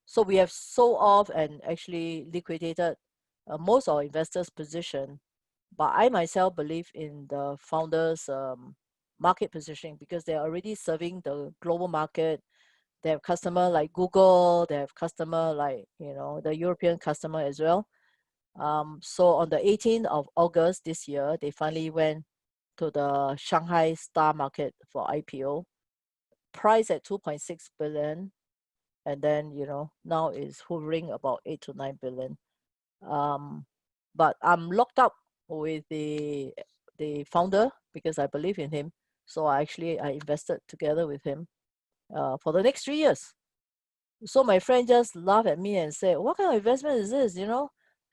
so we have sold off and actually liquidated most of our investors' position. But I myself believe in the founders' market positioning because they're already serving the global market. They have customer like Google, they have customer like, the European customer as well. So on the 18th of August this year, they finally went to the Shanghai Star Market for IPO, price at 2.6 billion. And then, now is hovering about 8 to 9 billion. But I'm locked up with the founder because I believe in him. So I invested together with him for the next 3 years. So my friend just laughed at me and said, "What kind of investment is this?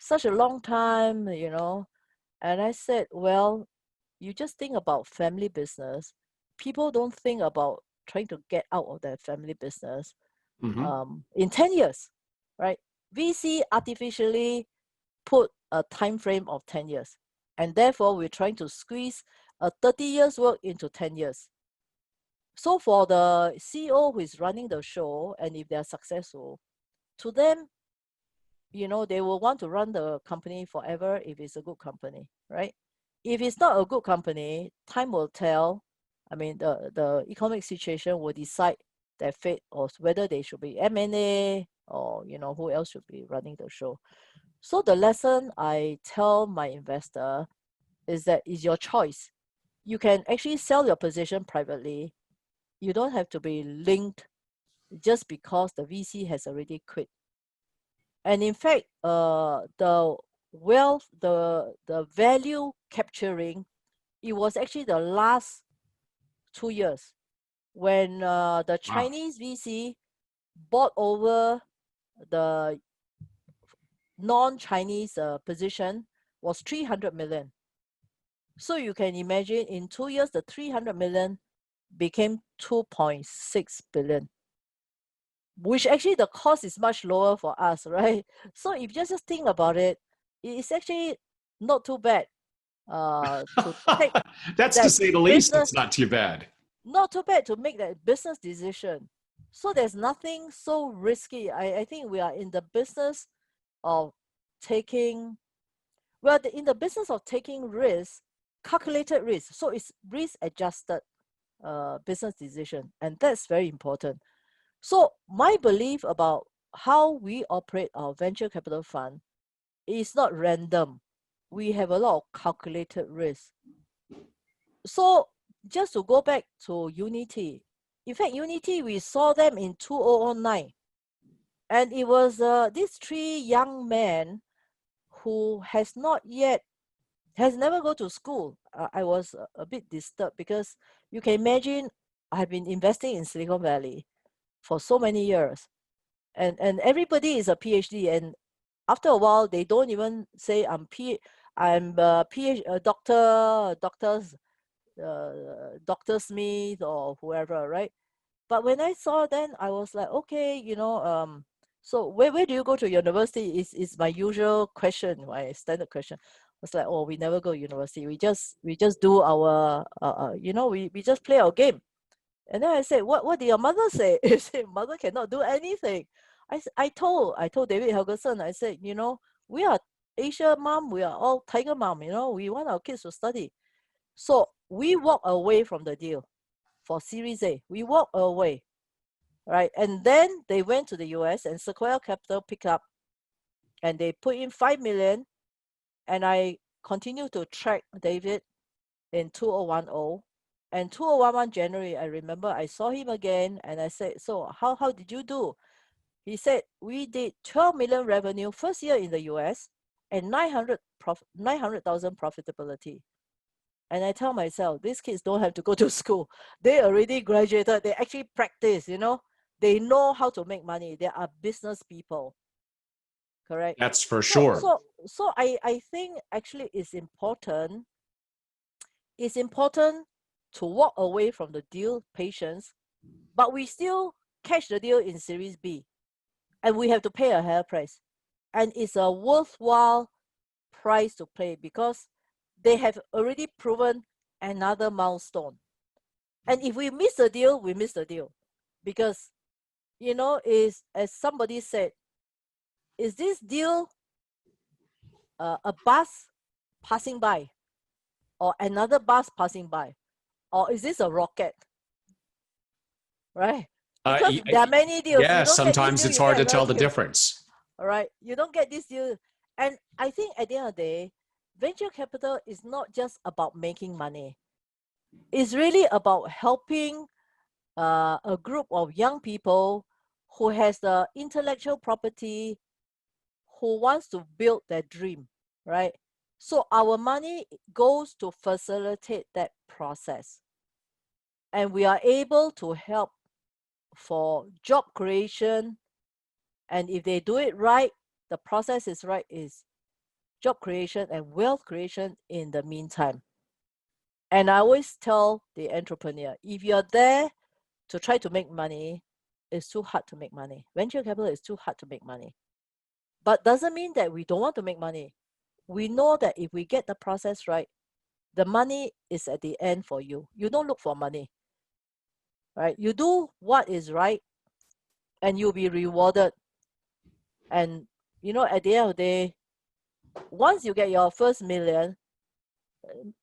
Such a long time, And I said, "Well, you just think about family business. People don't think about trying to get out of their family business in 10 years, right? VC artificially put a time frame of 10 years. And therefore, we're trying to squeeze a 30 years work into 10 years. So for the CEO who is running the show, and if they're successful, to them, they will want to run the company forever if it's a good company, right? If it's not a good company, time will tell. I mean, the economic situation will decide their fate or whether they should be M&A or, who else should be running the show. So the lesson I tell my investor is that it's your choice. You can actually sell your position privately. You don't have to be linked just because the VC has already quit. And in fact, the wealth, the value capturing, it was actually the last 2 years when the Chinese VC bought over the non-Chinese position was 300 million. So you can imagine in 2 years, the 300 million became 2.6 billion, which actually the cost is much lower for us, right? So if you just think about it, it's actually not too bad to take That's to say the least, it's not too bad. Not too bad to make that business decision. So there's nothing so risky. I think we are in the business of taking, in the business of taking risk, calculated risk. So it's risk adjusted business decision. And that's very important. So my belief about how we operate our venture capital fund is not random. We have a lot of calculated risk. So just to go back to Unity, in fact, Unity, we saw them in 2009. And it was these 3 young men who has never go to school. I was a bit disturbed because you can imagine I've been investing in Silicon Valley for so many years. And everybody is a PhD. And after a while, they don't even say I'm Dr. Smith or whoever, right? But when I saw then, I was like, okay, so where do you go to university is my usual question, my standard question. I was like, oh, we never go to university. We just do our, we just play our game. And then I said, what did your mother say? He said, mother cannot do anything. I told David Helgeson, I said, we are Asia mom, we are all tiger mom, we want our kids to study. So we walk away from the deal for Series A. We walked away, right? And then they went to the US and Sequoia Capital picked up and they put in 5 million. And I continue to track David in 2010. And 2011 January, I remember I saw him again and I said, so how did you do? He said, we did 12 million revenue first year in the US and 900,000 profitability. And I tell myself, these kids don't have to go to school. They already graduated. They actually practice, you know. They know how to make money. They are business people. Correct? That's for sure. So I think actually it's important to walk away from the deal, patience, but we still catch the deal in Series B. And we have to pay a higher price. And it's a worthwhile price to pay because they have already proven another milestone. And if we miss the deal, we miss the deal. Because, you know, is as somebody said, is this deal a bus passing by or another bus passing by? Or is this a rocket? Right? Because there are many deals. Yeah, you don't sometimes get this deal, it's hard to tell the deal. difference. All right. You don't get this deal. And I think at the end of the day, venture capital is not just about making money. It's really about helping a group of young people who has the intellectual property, who wants to build their dream, right? So our money goes to facilitate that process. And we are able to help for job creation. And if they do it right, the process is right, is job creation and wealth creation in the meantime. And I always tell the entrepreneur, if you're there to try to make money, it's too hard to make money. Venture capital is too hard to make money. But doesn't mean that we don't want to make money. We know that if we get the process right, the money is at the end for you. You don't look for money, right? You do what is right and you'll be rewarded. And, you know, at the end of the day, once you get your first million,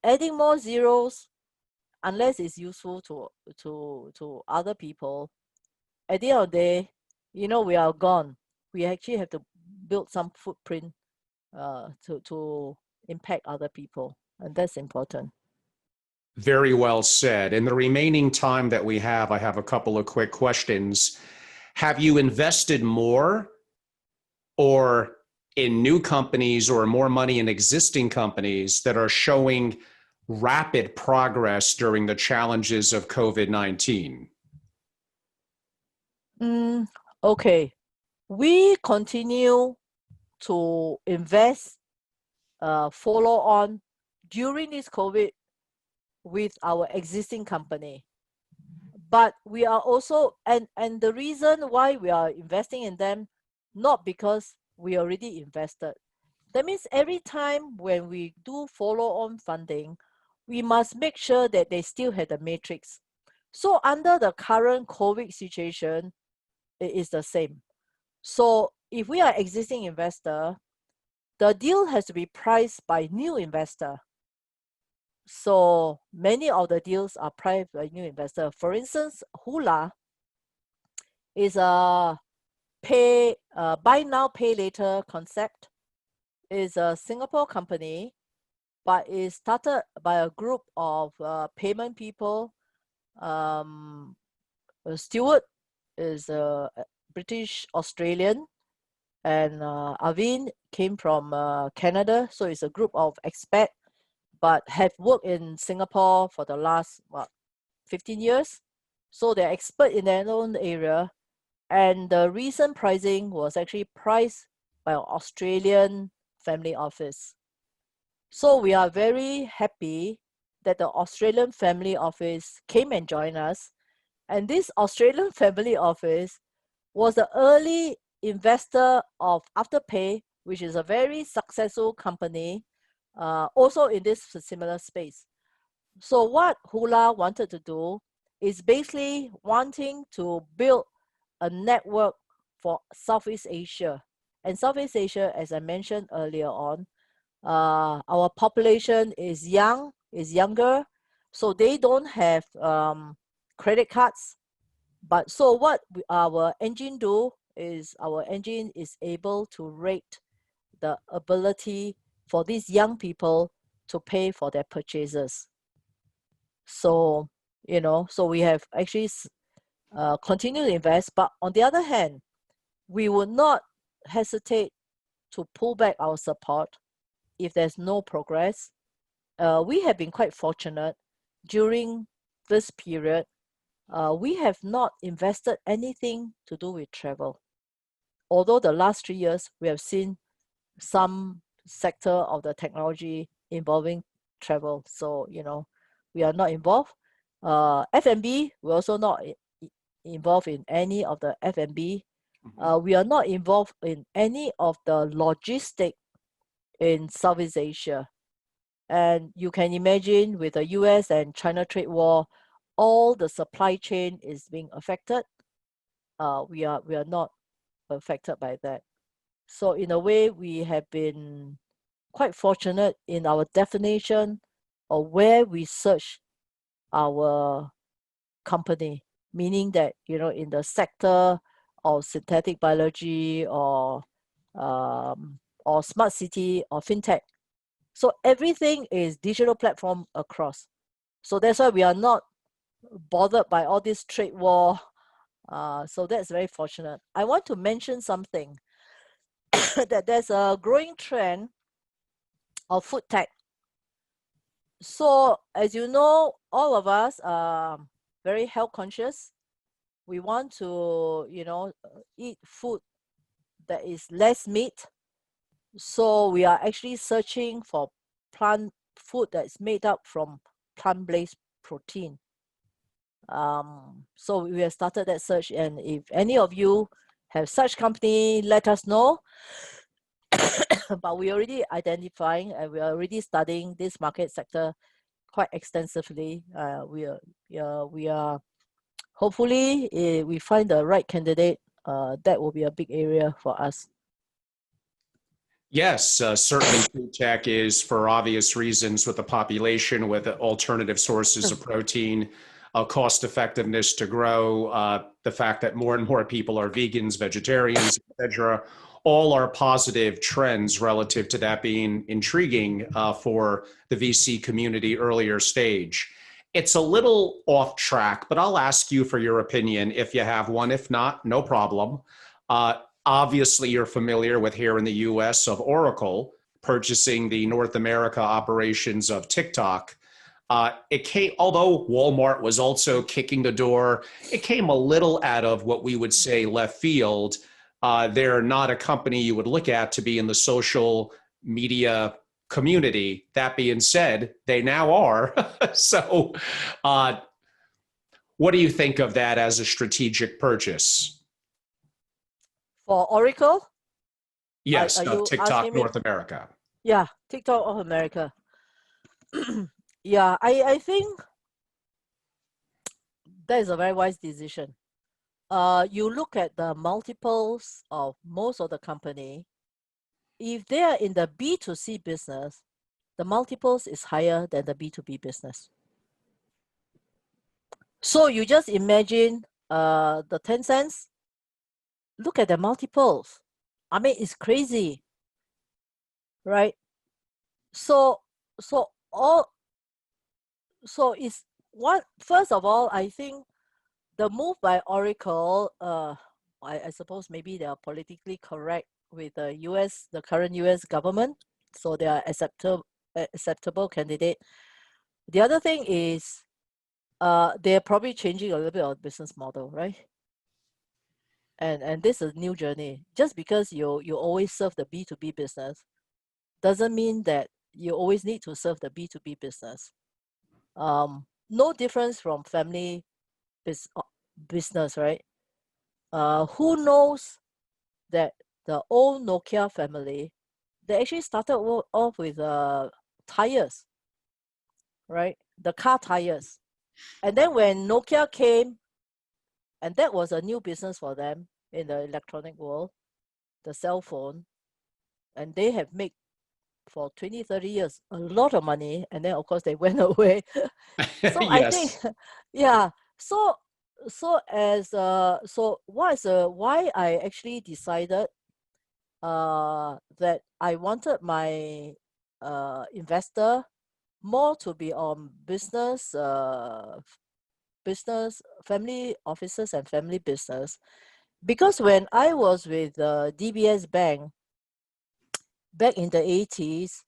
adding more zeros, unless it's useful to other people, at the end of the day, you know, we are gone. We actually have to build some footprint to impact other people. And that's important. Very well said. In the remaining time that we have, I have a couple of quick questions. Have you invested more or in new companies or more money in existing companies that are showing rapid progress during the challenges of COVID-19? Okay. We continue to invest, follow on during this COVID with our existing company. But we are also, and the reason why we are investing in them, not because we already invested. That means every time when we do follow-on funding, we must make sure that they still have the matrix. So under the current COVID situation, it is the same. So if we are existing investor, the deal has to be priced by new investor. So many of the deals are priced by new investor. For instance, Hula is a buy now, pay later concept. Is a Singapore company, but is started by a group of payment people. Stewart is a British Australian, and Arvind came from Canada. So it's a group of expat, but have worked in Singapore for the last 15 years. So they're expert in their own area. And the recent pricing was actually priced by an Australian family office. So we are very happy that the Australian family office came and joined us. And this Australian family office was the early investor of Afterpay, which is a very successful company, also in this similar space. So what Hula wanted to do is basically wanting to build a network for Southeast Asia. And Southeast Asia, as I mentioned earlier on, our population is younger, so they don't have credit cards. But so what our engine do is our engine is able to rate the ability for these young people to pay for their purchases. So, so we have actually continued to invest. But on the other hand, we would not hesitate to pull back our support if there's no progress. We have been quite fortunate during this period. We have not invested anything to do with travel. Although the last 3 years, we have seen some sector of the technology involving travel. So, we are not involved. F&B, we're also not involved in any of the F&B. We are not involved in any of the logistic in Southeast Asia. And you can imagine with the US and China trade war, all the supply chain is being affected. We are not affected by that. So in a way, we have been quite fortunate in our definition of where we search our company, meaning that, in the sector of synthetic biology or smart city or fintech. So everything is digital platform across. So that's why we are not bothered by all this trade war. So that's very fortunate. I want to mention something that there's a growing trend of food tech. So as you know, all of us are very health conscious. We want to, eat food that is less meat. So we are actually searching for plant food that's made up from plant-based protein. So we have started that search, and if any of you have such company, let us know. But we're already identifying and we are already studying this market sector quite extensively. We are hopefully we find the right candidate. That will be a big area for us. Yes, certainly food tech is, for obvious reasons, with the population, with alternative sources of protein, cost effectiveness to grow, the fact that more and more people are vegans, vegetarians, etc., all are positive trends relative to that being intriguing for the VC community earlier stage. It's a little off track, but I'll ask you for your opinion if you have one. If not, no problem. Obviously, you're familiar with, here in the US, of Oracle purchasing the North America operations of TikTok. Although Walmart was also kicking the door, it came a little out of what we would say left field. They're not a company you would look at to be in the social media community. That being said, they now are. So what do you think of that as a strategic purchase? For Oracle? Yes, of TikTok North America. Yeah, TikTok of America. Yeah, I think that is a very wise decision. You look at the multiples of most of the company. If they are in the B2C business, the multiples is higher than the B2B business. So you just imagine the Tencent. Look at the multiples. I mean, it's crazy, right? So it's one. First of all, I think the move by Oracle, I suppose maybe they are politically correct with the current US government, so they are acceptable candidate. The other thing is, they're probably changing a little bit of business model, right? And this is a new journey. Just because you always serve the B2B business doesn't mean that you always need to serve the B2B business. No difference from family business, right? Who knows that the old Nokia family, they actually started off with tires, right? The car tires. And then when Nokia came, and that was a new business for them in the electronic world, the cell phone, and they have made for 20, 30 years a lot of money, and then of course they went away. So Yes. I think, yeah, So why I actually decided that I wanted my investor more to be on business, family offices and family business, because when I was with DBS Bank back in the 80s,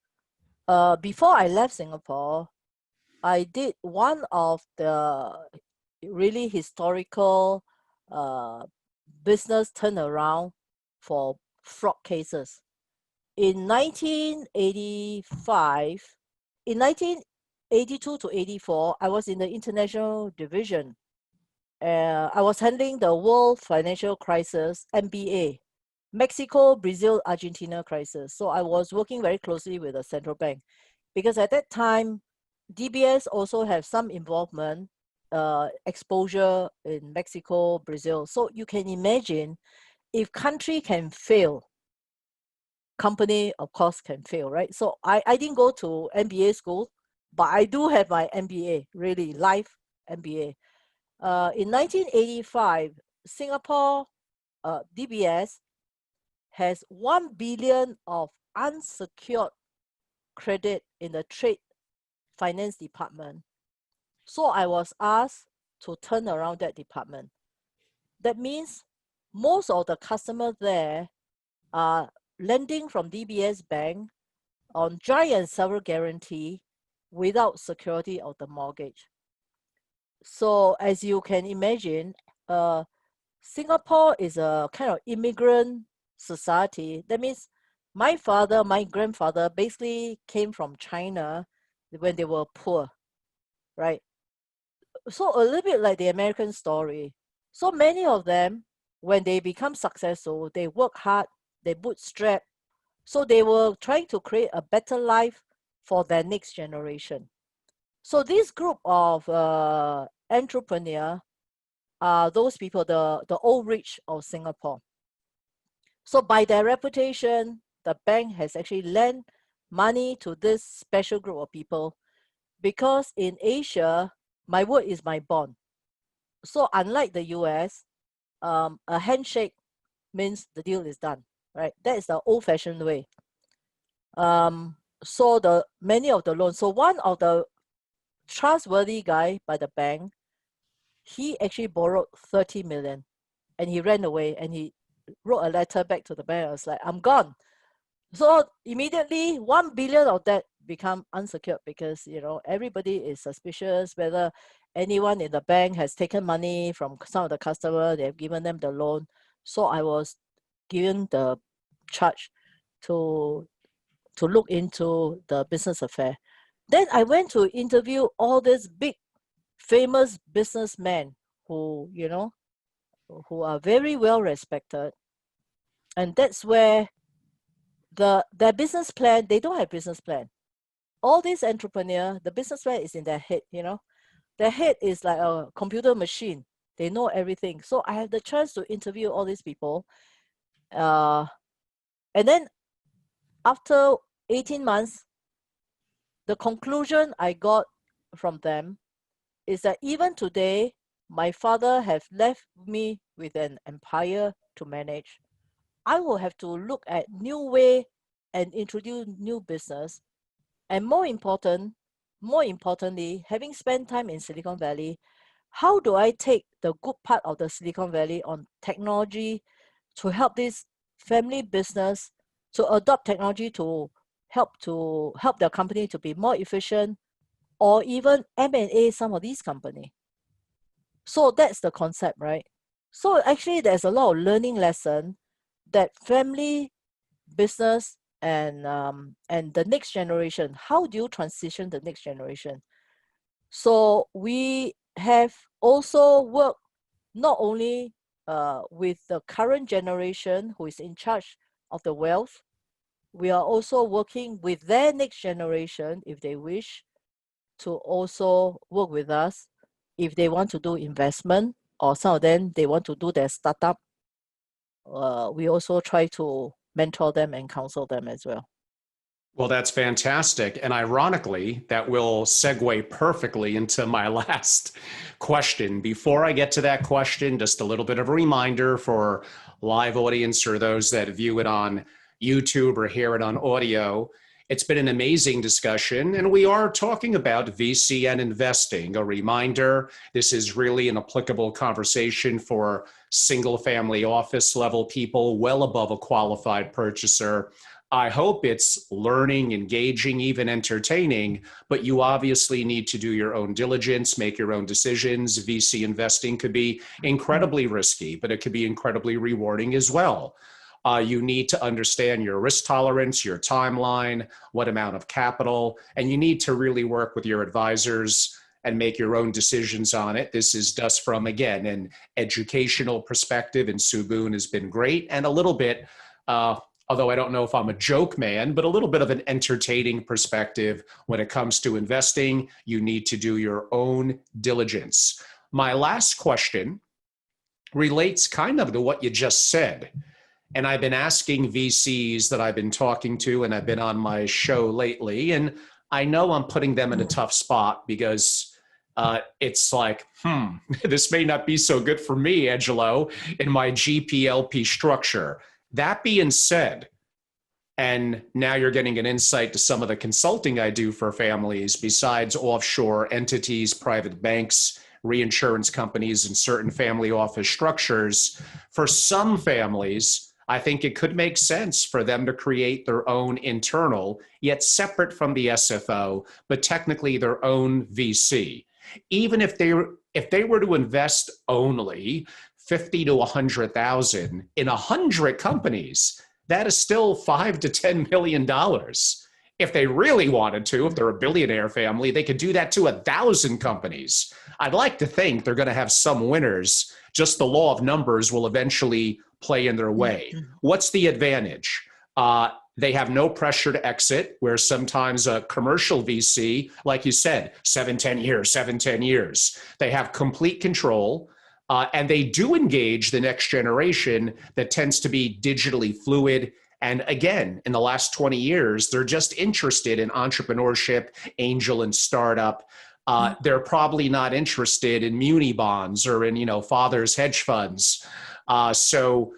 before I left Singapore, I did one of the really historical uh, business turnaround for fraud cases. In 1985, in 1982 to 84, I was in the international division. I was handling the world financial crisis, MBA, Mexico, Brazil, Argentina crisis. So I was working very closely with the central bank, because at that time, DBS also have some involvement, exposure in Mexico, Brazil. So you can imagine, if country can fail, company of course can fail, right? So I didn't go to MBA school, but I do have my MBA, really live MBA. In 1985, Singapore DBS has 1 billion of unsecured credit in the trade finance department. So I was asked to turn around that department. That means most of the customers there are lending from DBS Bank on joint and several guarantee without security of the mortgage. So as you can imagine, Singapore is a kind of immigrant society. That means my grandfather basically came from China when they were poor, right? So a little bit like the American story. So many of them, when they become successful, they work hard, they bootstrap. So they were trying to create a better life for their next generation. So this group of entrepreneur are those people, the old rich of Singapore. So by their reputation, the bank has actually lent money to this special group of people, because in Asia, my word is my bond. So unlike the US, a handshake means the deal is done, right? That is the old-fashioned way. So the many of the loans. So one of the trustworthy guy by the bank, he actually borrowed 30 million and he ran away, and he wrote a letter back to the bank. I was like, I'm gone. So immediately 1 billion of that become unsecured, because everybody is suspicious whether anyone in the bank has taken money from some of the customer, they have given them the loan. So I was given the charge to look into the business affair. Then I went to interview all these big famous businessmen who who are very well respected, and that's where their business plan, they don't have business plan. All these entrepreneur, the business plan is in their head. Their head is like a computer machine. They know everything. So I had the chance to interview all these people, and then after 18 months, the conclusion I got from them is that even today, my father have left me with an empire to manage. I will have to look at new way and introduce new business. And more importantly, having spent time in Silicon Valley, how do I take the good part of the Silicon Valley on technology to help this family business to adopt technology to help their company to be more efficient, or even M&A some of these companies. So that's the concept, right? So actually there's a lot of learning lesson that family business and the next generation, how do you transition the next generation? So we have also worked not only with the current generation who is in charge of the wealth, we are also working with their next generation if they wish to also work with us, if they want to do investment, or some of them they want to do their startup. We also try to mentor them and counsel them as well. Well, that's fantastic. And ironically, that will segue perfectly into my last question. Before I get to that question, just a little bit of a reminder for live audience or those that view it on YouTube or hear it on audio. It's been an amazing discussion, and we are talking about VC and investing. A reminder, this is really an applicable conversation for single family office level people well above a qualified purchaser. I hope it's learning, engaging, even entertaining, but you obviously need to do your own diligence, make your own decisions. VC investing could be incredibly risky, but it could be incredibly rewarding as well. You need to understand your risk tolerance, your timeline, what amount of capital, and you need to really work with your advisors and make your own decisions on it. This is just from, again, an educational perspective, and Boon has been great, and a little bit, although I don't know if I'm a joke man, but a little bit of an entertaining perspective when it comes to investing. You need to do your own diligence. My last question relates kind of to what you just said. And I've been asking VCs that I've been talking to, and I've been on my show lately, and I know I'm putting them in a tough spot because it's like, this may not be so good for me, Angelo, in my GPLP structure. That being said, and now you're getting an insight to some of the consulting I do for families besides offshore entities, private banks, reinsurance companies, and certain family office structures. For some families, I think it could make sense for them to create their own internal, yet separate from the SFO, but technically their own VC. Even if they were to invest only 50 to 100,000 in 100 companies, that is still $5 to $10 million. If they really wanted to, if they're a billionaire family, they could do that to 1,000 companies. I'd like to think they're going to have some winners. Just the law of numbers will eventually play in their way. What's the advantage? They have no pressure to exit, where sometimes a commercial VC, like you said, 7-10 years. They have complete control, and they do engage the next generation that tends to be digitally fluid. And again, in the last 20 years, they're just interested in entrepreneurship, angel and startup. They're probably not interested in muni bonds or in, father's hedge funds. So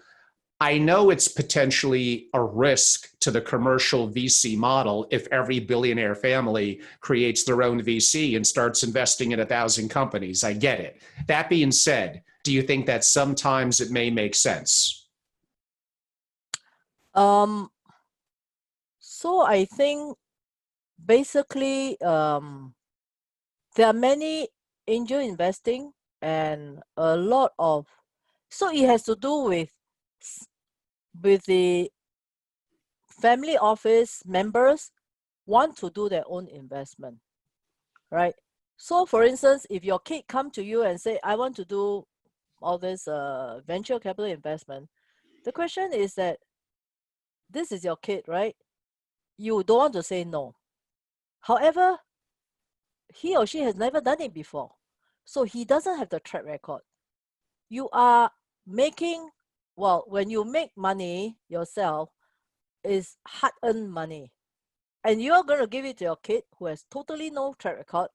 I know it's potentially a risk to the commercial VC model if every billionaire family creates their own VC and starts investing in 1,000 companies. I get it. That being said, do you think that sometimes it may make sense? So I think basically there are many angel investing and a lot of, so it has to do with the family office members want to do their own investment, right? So for instance, if your kid come to you and say, I want to do all this venture capital investment, the question is that this is your kid, right? You don't want to say no. However, he or she has never done it before. So he doesn't have the track record. You are making, well, when you make money yourself, is hard-earned money. And you're going to give it to your kid who has totally no track record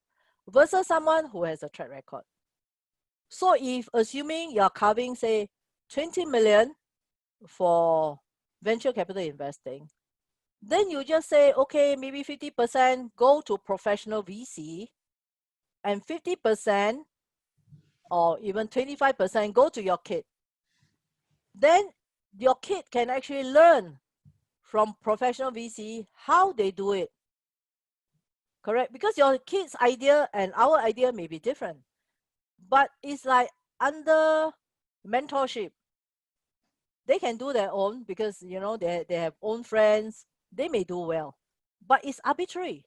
versus someone who has a track record. So if assuming you're carving, say, 20 million for venture capital investing, then you just say, okay, maybe 50% go to professional VC and 50% or even 25% go to your kid. Then your kid can actually learn from professional VC how they do it. Correct? Because your kid's idea and our idea may be different. But it's like under mentorship. They can do their own because, they have own friends. They may do well. But it's arbitrary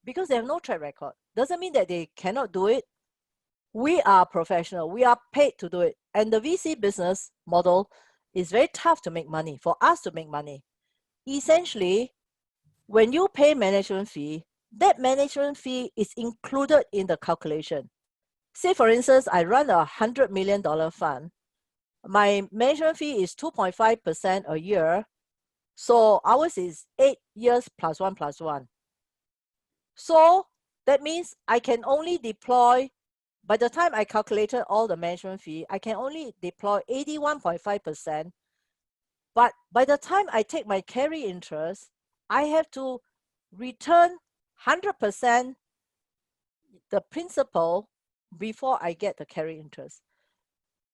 because they have no track record. Doesn't mean that they cannot do it. We are professional. We are paid to do it. And the VC business model is very tough to make money, for us to make money. Essentially, when you pay management fee, that management fee is included in the calculation. Say, for instance, I run a $100 million fund. My management fee is 2.5% a year. So ours is 8 years plus 1 plus 1. So that means I can only deploy, by the time I calculated all the management fee, I can only deploy 81.5%. But by the time I take my carry interest, I have to return 100% the principal before I get the carry interest.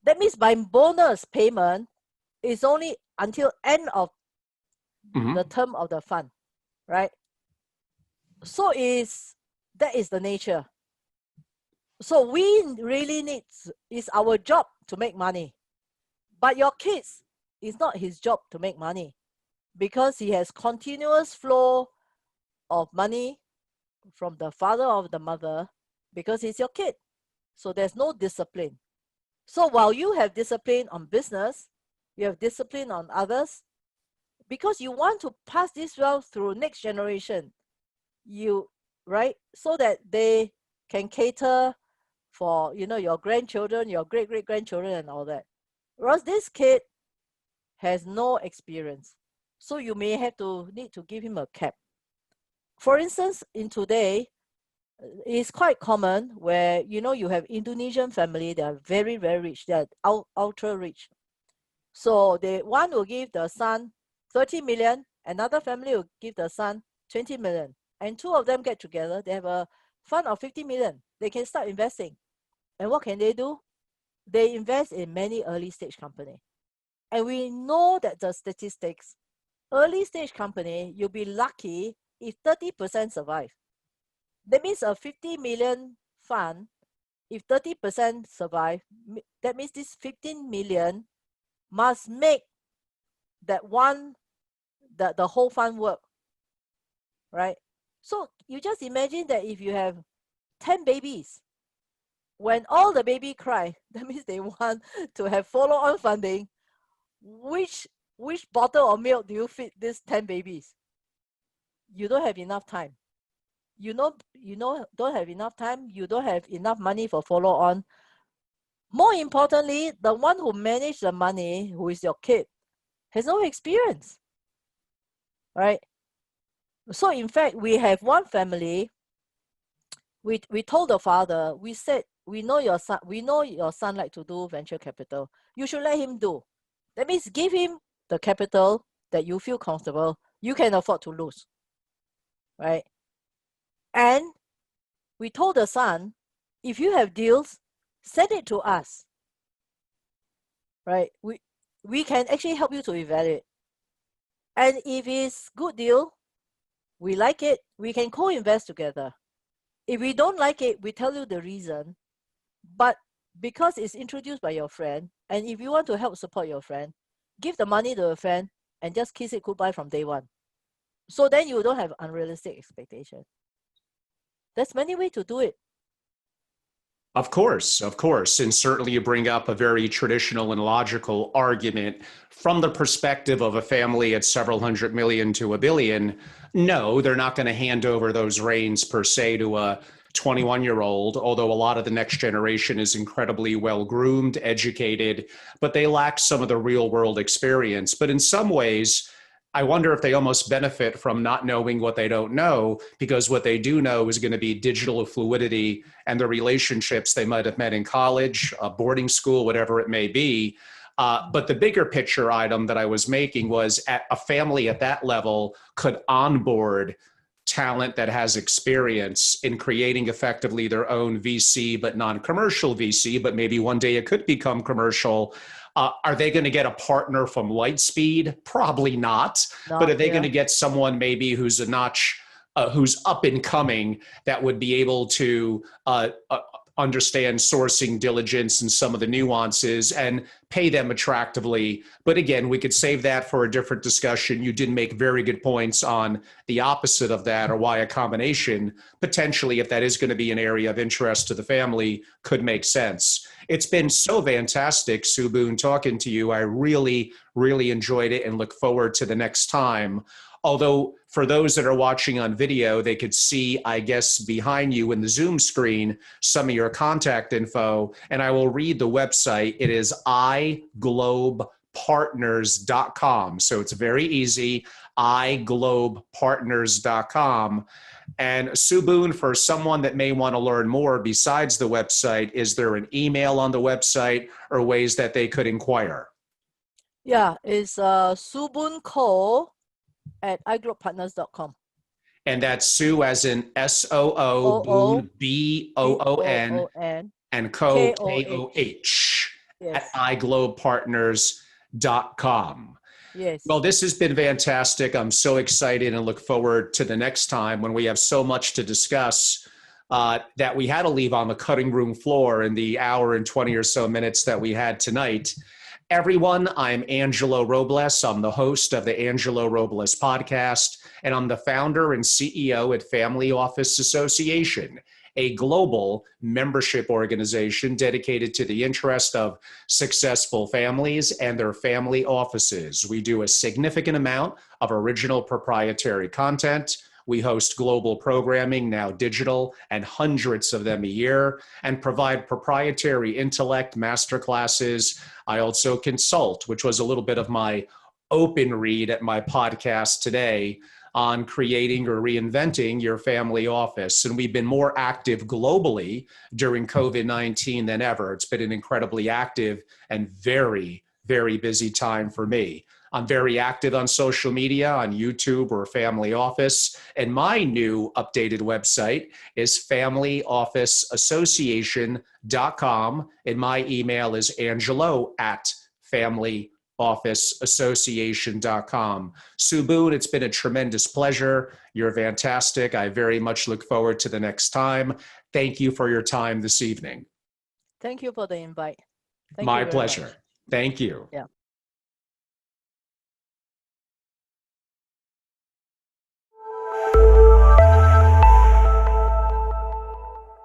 That means my bonus payment is only until end of the term of the fund, right? So that is the nature. So we really need, it's our job to make money. But your kids, it's not his job to make money because he has continuous flow of money from the father or the mother because he's your kid. So there's no discipline. So while you have discipline on business, you have discipline on others, because you want to pass this wealth through next generation, right? So that they can cater for, your grandchildren, your great-great-grandchildren and all that. Whereas this kid has no experience. So you may need to give him a cap. For instance, in today, it's quite common where, you have Indonesian family, they are very, very rich. They are ultra rich. So one will give the son 30 million, another family will give the son 20 million. And two of them get together, they have a fund of 50 million. They can start investing. And what can they do? They invest in many early stage companies. And we know that the statistics, early stage company, you'll be lucky if 30% survive. That means a 50 million fund, if 30% survive, that means this 15 million must make that the whole fund work, right? So you just imagine that if you have 10 babies, when all the baby cry, that means they want to have follow-on funding. Which bottle of milk do you feed these 10 babies? You don't have enough time. Don't have enough time. You don't have enough money for follow-on. More importantly, the one who manage the money, who is your kid, has no experience, right? So in fact, we have one family. We told the father, we said, we know your son like to do venture capital. You should let him do. That means give him the capital that you feel comfortable, you can afford to lose, right? And we told the son, if you have deals, send it to us, right? We can actually help you to evaluate. And if it's good deal, we like it, we can co-invest together. If we don't like it, we tell you the reason. But because it's introduced by your friend, and if you want to help support your friend, give the money to a friend and just kiss it goodbye from day one. So then you don't have unrealistic expectation. There's many ways to do it. Of course. And certainly you bring up a very traditional and logical argument from the perspective of a family at several hundred million to a billion. No, they're not going to hand over those reins per se to a 21-year-old, although a lot of the next generation is incredibly well-groomed, educated, but they lack some of the real-world experience. But in some ways, I wonder if they almost benefit from not knowing what they don't know, because what they do know is going to be digital fluidity and the relationships they might have met in college, boarding school, whatever it may be. But the bigger picture item that I was making was a family at that level could onboard talent that has experience in creating effectively their own VC, but non-commercial VC, but maybe one day it could become commercial. Are they going to get a partner from Lightspeed? Probably not. But are they going to get someone maybe who's a notch, who's up and coming, that would be able to understand sourcing, diligence, and some of the nuances and pay them attractively? But again, we could save that for a different discussion. You did make very good points on the opposite of that, or why a combination, potentially, if that is going to be an area of interest to the family, could make sense. It's been so fantastic, Sue Boon, talking to you. I really, really enjoyed it and look forward to the next time. Although for those that are watching on video, they could see, I guess, behind you in the Zoom screen, some of your contact info, and I will read the website. It is iGlobe iglobepartners.com. So it's very easy, iglobepartners.com. And Sue Boon, for someone that may want to learn more besides the website, is there an email on the website or ways that they could inquire? Yeah, it's subunko@iglobepartners.com. And that's Sue as in S-O-O, O-O, Boon, B-O-O-N, B-O-O-N, and Co, K-O-H. K-O-H, at Yes, iglobepartners.com. yes. Well, this has been fantastic. I'm so excited and look forward to the next time when we have so much to discuss that we had to leave on the cutting room floor in the hour and 20 or so minutes that we had tonight. Everyone, I'm Angelo Robles. I'm the host of the Angelo Robles podcast, and I'm the founder and CEO at Family Office Association, a global membership organization dedicated to the interest of successful families and their family offices. We do a significant amount of original proprietary content. We host global programming, now digital, and hundreds of them a year, and provide proprietary intellect masterclasses. I also consult, which was a little bit of my open read at my podcast today on creating or reinventing your family office. And we've been more active globally during COVID-19 than ever. It's been an incredibly active and very, very busy time for me. I'm very active on social media, on YouTube or Family Office. And my new updated website is FamilyOfficeAssociation.com. And my email is angelo@FamilyOfficeAssociation.com. Sue Boon, it's been a tremendous pleasure. You're fantastic. I very much look forward to the next time. Thank you for your time this evening. Thank you for the invite. Thank My you very pleasure. much. Thank you. Yeah.